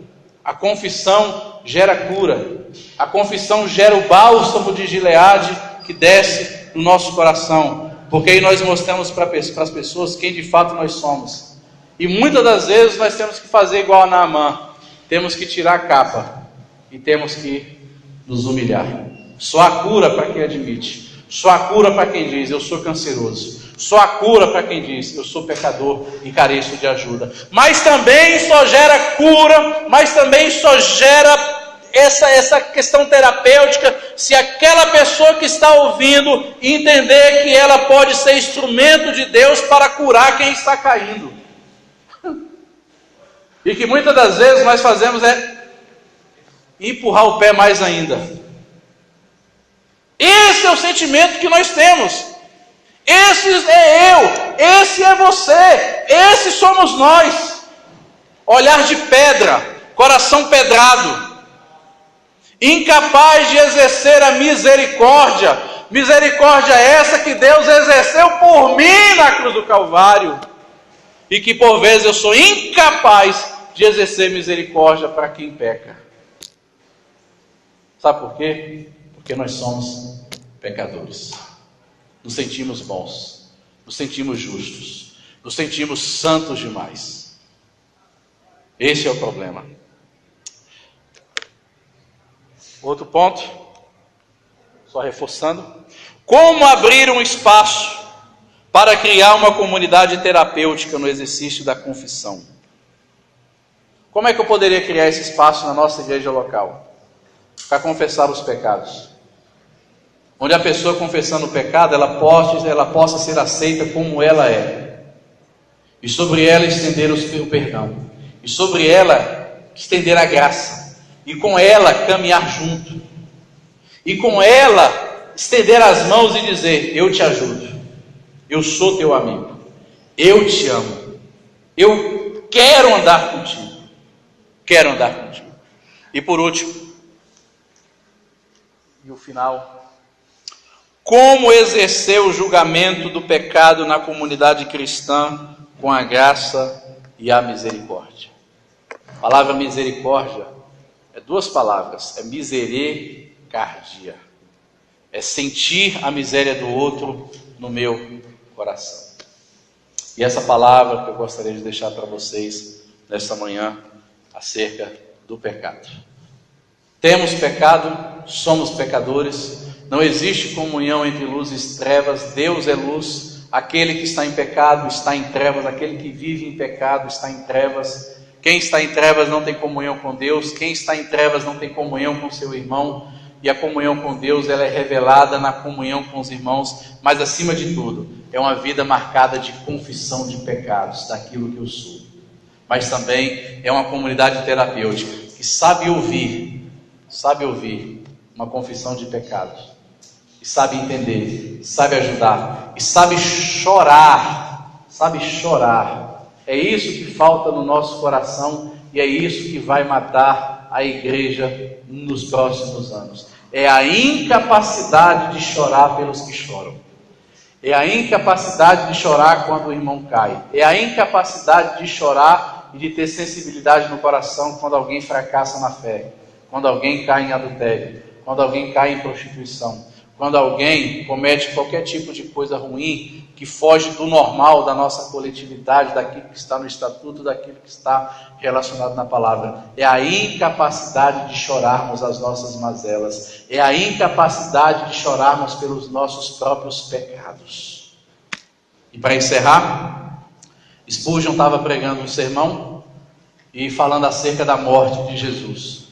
A confissão gera cura. A confissão gera o bálsamo de Gileade que desce no nosso coração. Porque aí nós mostramos para as pessoas quem de fato nós somos. E muitas das vezes nós temos que fazer igual a Naamã. Temos que tirar a capa. E temos que nos humilhar. Só a cura para quem admite. Só a cura para quem diz, eu sou canceroso. Só a cura para quem diz, eu sou pecador e careço de ajuda. Mas também só gera cura, mas também só gera essa questão terapêutica se aquela pessoa que está ouvindo entender que ela pode ser instrumento de Deus para curar quem está caindo. E que muitas das vezes nós fazemos é empurrar o pé mais ainda. Esse é o sentimento que nós temos. Esse é eu, esse é você, esse somos nós. Olhar de pedra, coração pedrado, incapaz de exercer a misericórdia. Misericórdia essa que Deus exerceu por mim na cruz do Calvário. E que por vezes eu sou incapaz de exercer misericórdia para quem peca. Sabe por quê? Porque nós somos pecadores. Nos sentimos bons, nos sentimos justos, nos sentimos santos demais. Esse é o problema. Outro ponto, só reforçando: como abrir um espaço para criar uma comunidade terapêutica no exercício da confissão? Como é que eu poderia criar esse espaço na nossa igreja local? Para confessar os pecados. Onde a pessoa confessando o pecado, ela possa ser aceita como ela é. E sobre ela estender o perdão. E sobre ela estender a graça. E com ela caminhar junto. E com ela estender as mãos e dizer, eu te ajudo. Eu sou teu amigo. Eu te amo. Eu quero andar contigo. Quero andar contigo. E por último, e o final, como exercer o julgamento do pecado na comunidade cristã com a graça e a misericórdia? A palavra misericórdia é duas palavras, é misericórdia. É sentir a miséria do outro no meu coração. E essa palavra que eu gostaria de deixar para vocês nesta manhã, acerca do pecado. Temos pecado, somos pecadores. Não existe comunhão entre luz e trevas. Deus é luz. Aquele que está em pecado está em trevas. Aquele que vive em pecado está em trevas. Quem está em trevas não tem comunhão com Deus. Quem está em trevas não tem comunhão com seu irmão. E a comunhão com Deus, ela é revelada na comunhão com os irmãos. Mas acima de tudo, é uma vida marcada de confissão de pecados, daquilo que eu sou. Mas também é uma comunidade terapêutica que sabe ouvir uma confissão de pecados, e sabe entender, sabe ajudar, e sabe chorar. É isso que falta no nosso coração, e é isso que vai matar a igreja nos próximos anos. É a incapacidade de chorar pelos que choram. É a incapacidade de chorar quando o irmão cai. É a incapacidade de chorar e de ter sensibilidade no coração quando alguém fracassa na fé. Quando alguém cai em adultério, quando alguém cai em prostituição, quando alguém comete qualquer tipo de coisa ruim que foge do normal da nossa coletividade, daquilo que está no estatuto, daquilo que está relacionado na palavra. É a incapacidade de chorarmos as nossas mazelas, é a incapacidade de chorarmos pelos nossos próprios pecados. E para encerrar, Spurgeon estava pregando um sermão e falando acerca da morte de Jesus.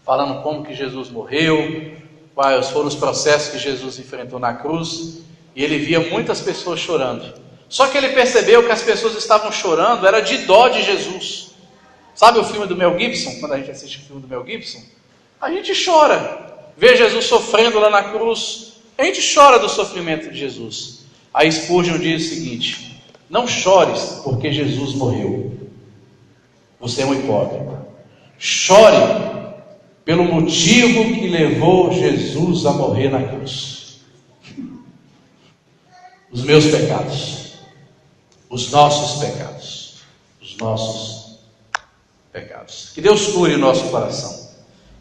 Falando como que Jesus morreu, quais foram os processos que Jesus enfrentou na cruz, e ele via muitas pessoas chorando. Só que ele percebeu que as pessoas estavam chorando, era de dó de Jesus. Sabe o filme do Mel Gibson? Quando a gente assiste o filme do Mel Gibson, a gente chora, vê Jesus sofrendo lá na cruz, a gente chora do sofrimento de Jesus. Aí Spurgeon diz o seguinte: não chores porque Jesus morreu, você é um hipócrita. Chore pelo motivo que levou Jesus a morrer na cruz. Os meus pecados, os nossos pecados, os nossos pecados. Que Deus cure o nosso coração,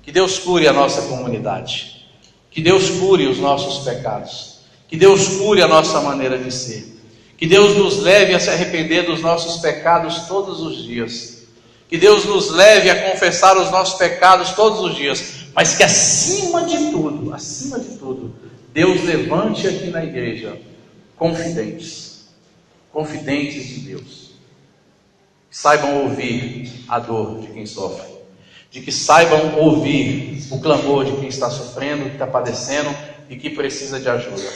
que Deus cure a nossa comunidade, que Deus cure os nossos pecados, que Deus cure a nossa maneira de ser, que Deus nos leve a se arrepender dos nossos pecados todos os dias, que Deus nos leve a confessar os nossos pecados todos os dias, mas que acima de tudo, Deus levante aqui na igreja confidentes de Deus, que saibam ouvir a dor de quem sofre, de que saibam ouvir o clamor de quem está sofrendo, que está padecendo e que precisa de ajuda,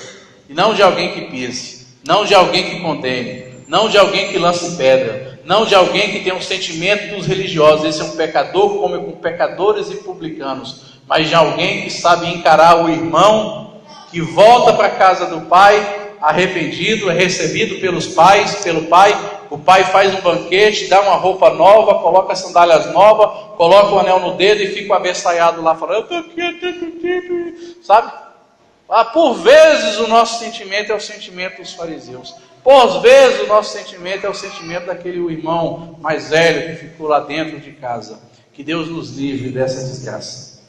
e não de alguém que pise, não de alguém que condene, não de alguém que lance pedra, não de alguém que tem um sentimento dos religiosos, esse é um pecador, come com pecadores e publicanos, mas de alguém que sabe encarar o irmão, que volta para a casa do pai, arrependido, é recebido pelo pai, o pai faz um banquete, dá uma roupa nova, coloca sandálias novas, coloca o anel no dedo e fica abestalhado lá, falando, eu estou aqui, sabe? Por vezes o nosso sentimento é o sentimento dos fariseus, por vezes o nosso sentimento é o sentimento daquele irmão mais velho que ficou lá dentro de casa. Que Deus nos livre dessa desgraça.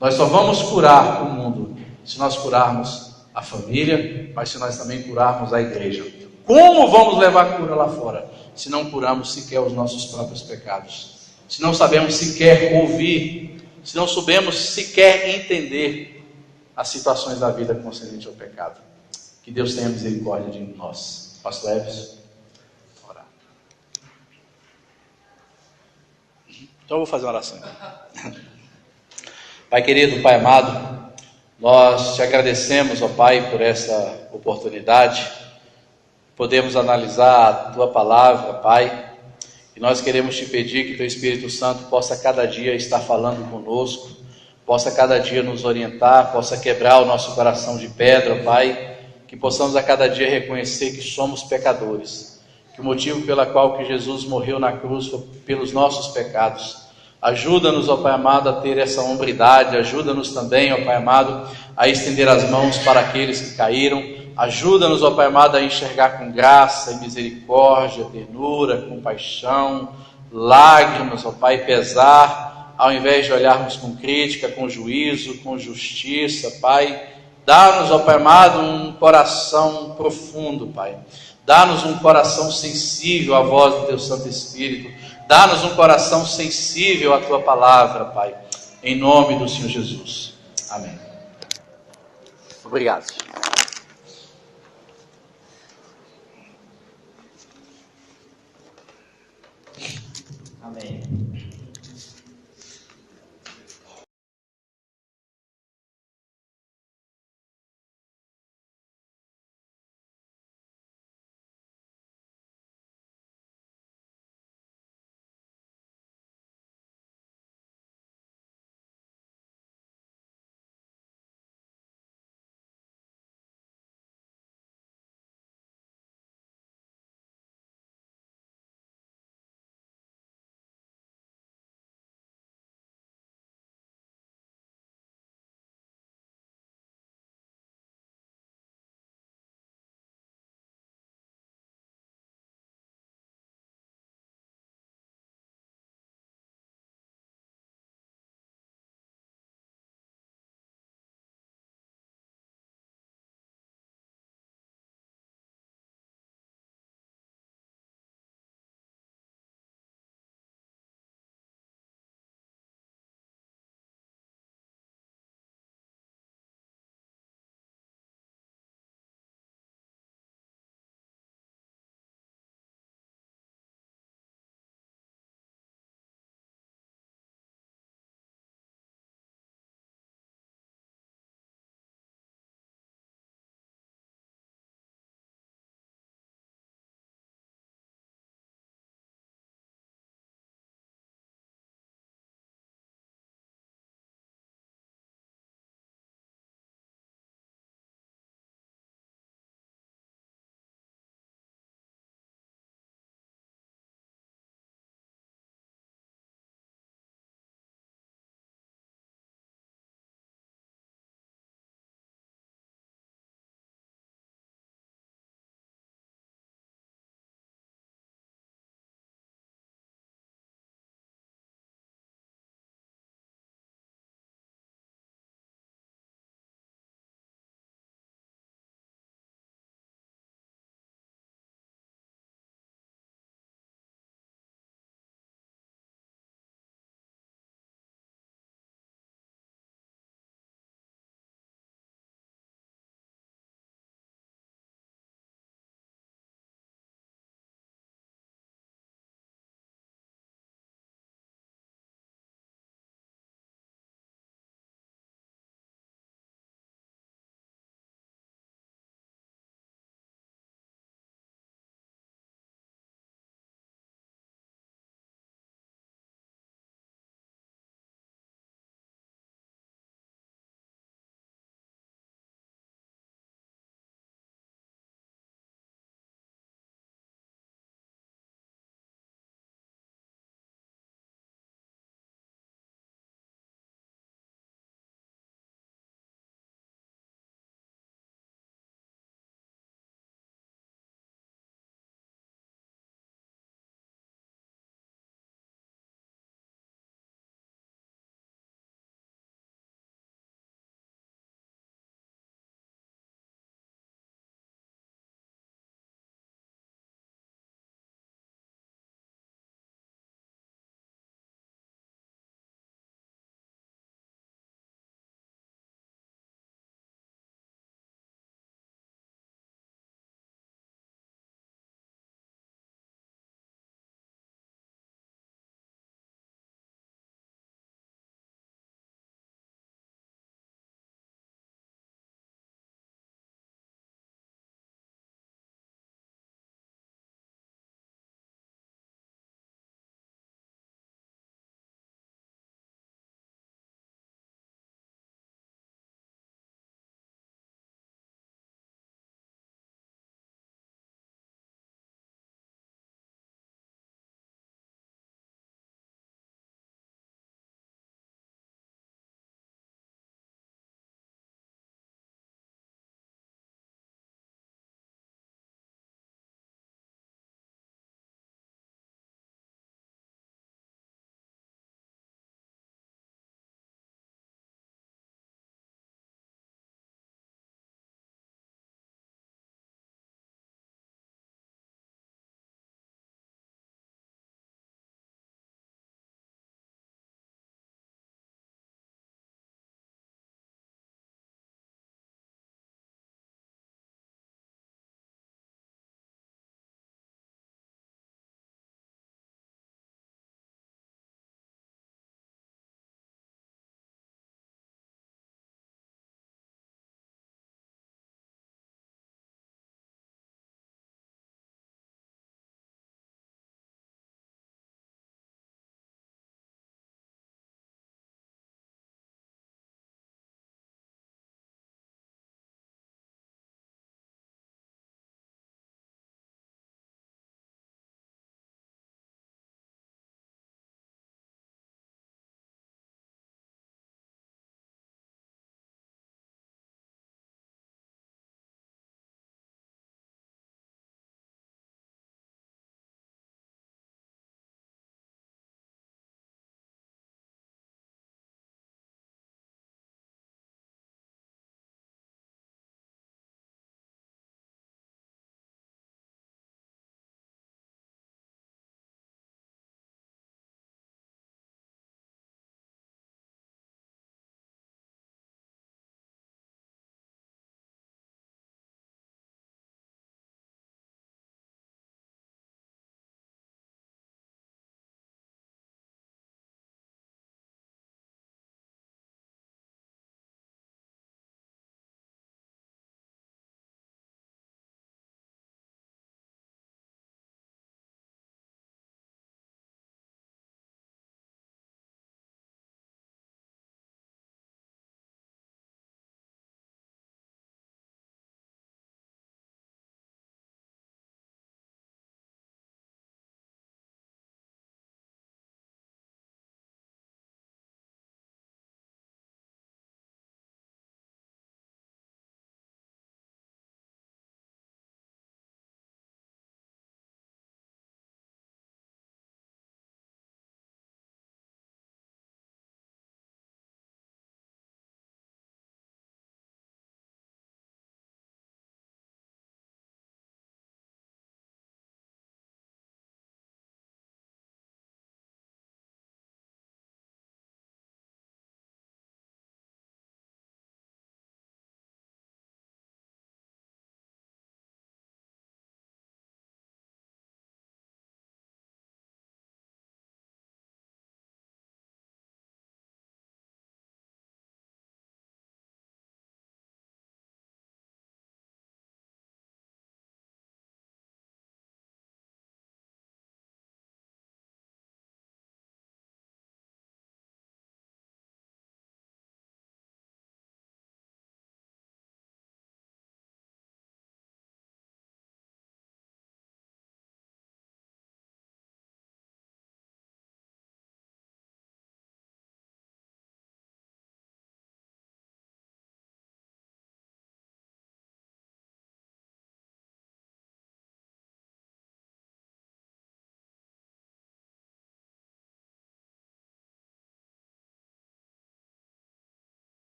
Nós só vamos curar o mundo se nós curarmos a família, mas se nós também curarmos a igreja. Como vamos levar cura lá fora se não curamos sequer os nossos próprios pecados? Se não sabemos sequer ouvir, se não soubemos sequer entender as situações da vida concernente ao pecado. Que Deus tenha misericórdia de nós. Pastor Everson, orar. Então eu vou fazer uma oração. Pai querido, Pai amado, nós te agradecemos, ó Pai, por essa oportunidade. Podemos analisar a Tua palavra, Pai, e nós queremos te pedir que Teu Espírito Santo possa cada dia estar falando conosco, possa cada dia nos orientar, possa quebrar o nosso coração de pedra, Pai, que possamos a cada dia reconhecer que somos pecadores, que o motivo pelo qual que Jesus morreu na cruz foi pelos nossos pecados. Ajuda-nos, ó Pai amado, a ter essa hombridade, ajuda-nos também, ó Pai amado, a estender as mãos para aqueles que caíram, ajuda-nos, ó Pai amado, a enxergar com graça e misericórdia, ternura, compaixão, lágrimas, ó Pai, pesar, ao invés de olharmos com crítica, com juízo, com justiça, Pai. Dá-nos, ó Pai amado, um coração profundo, Pai. Dá-nos um coração sensível à voz do Teu Santo Espírito. Dá-nos um coração sensível à Tua palavra, Pai. Em nome do Senhor Jesus. Amém. Obrigado.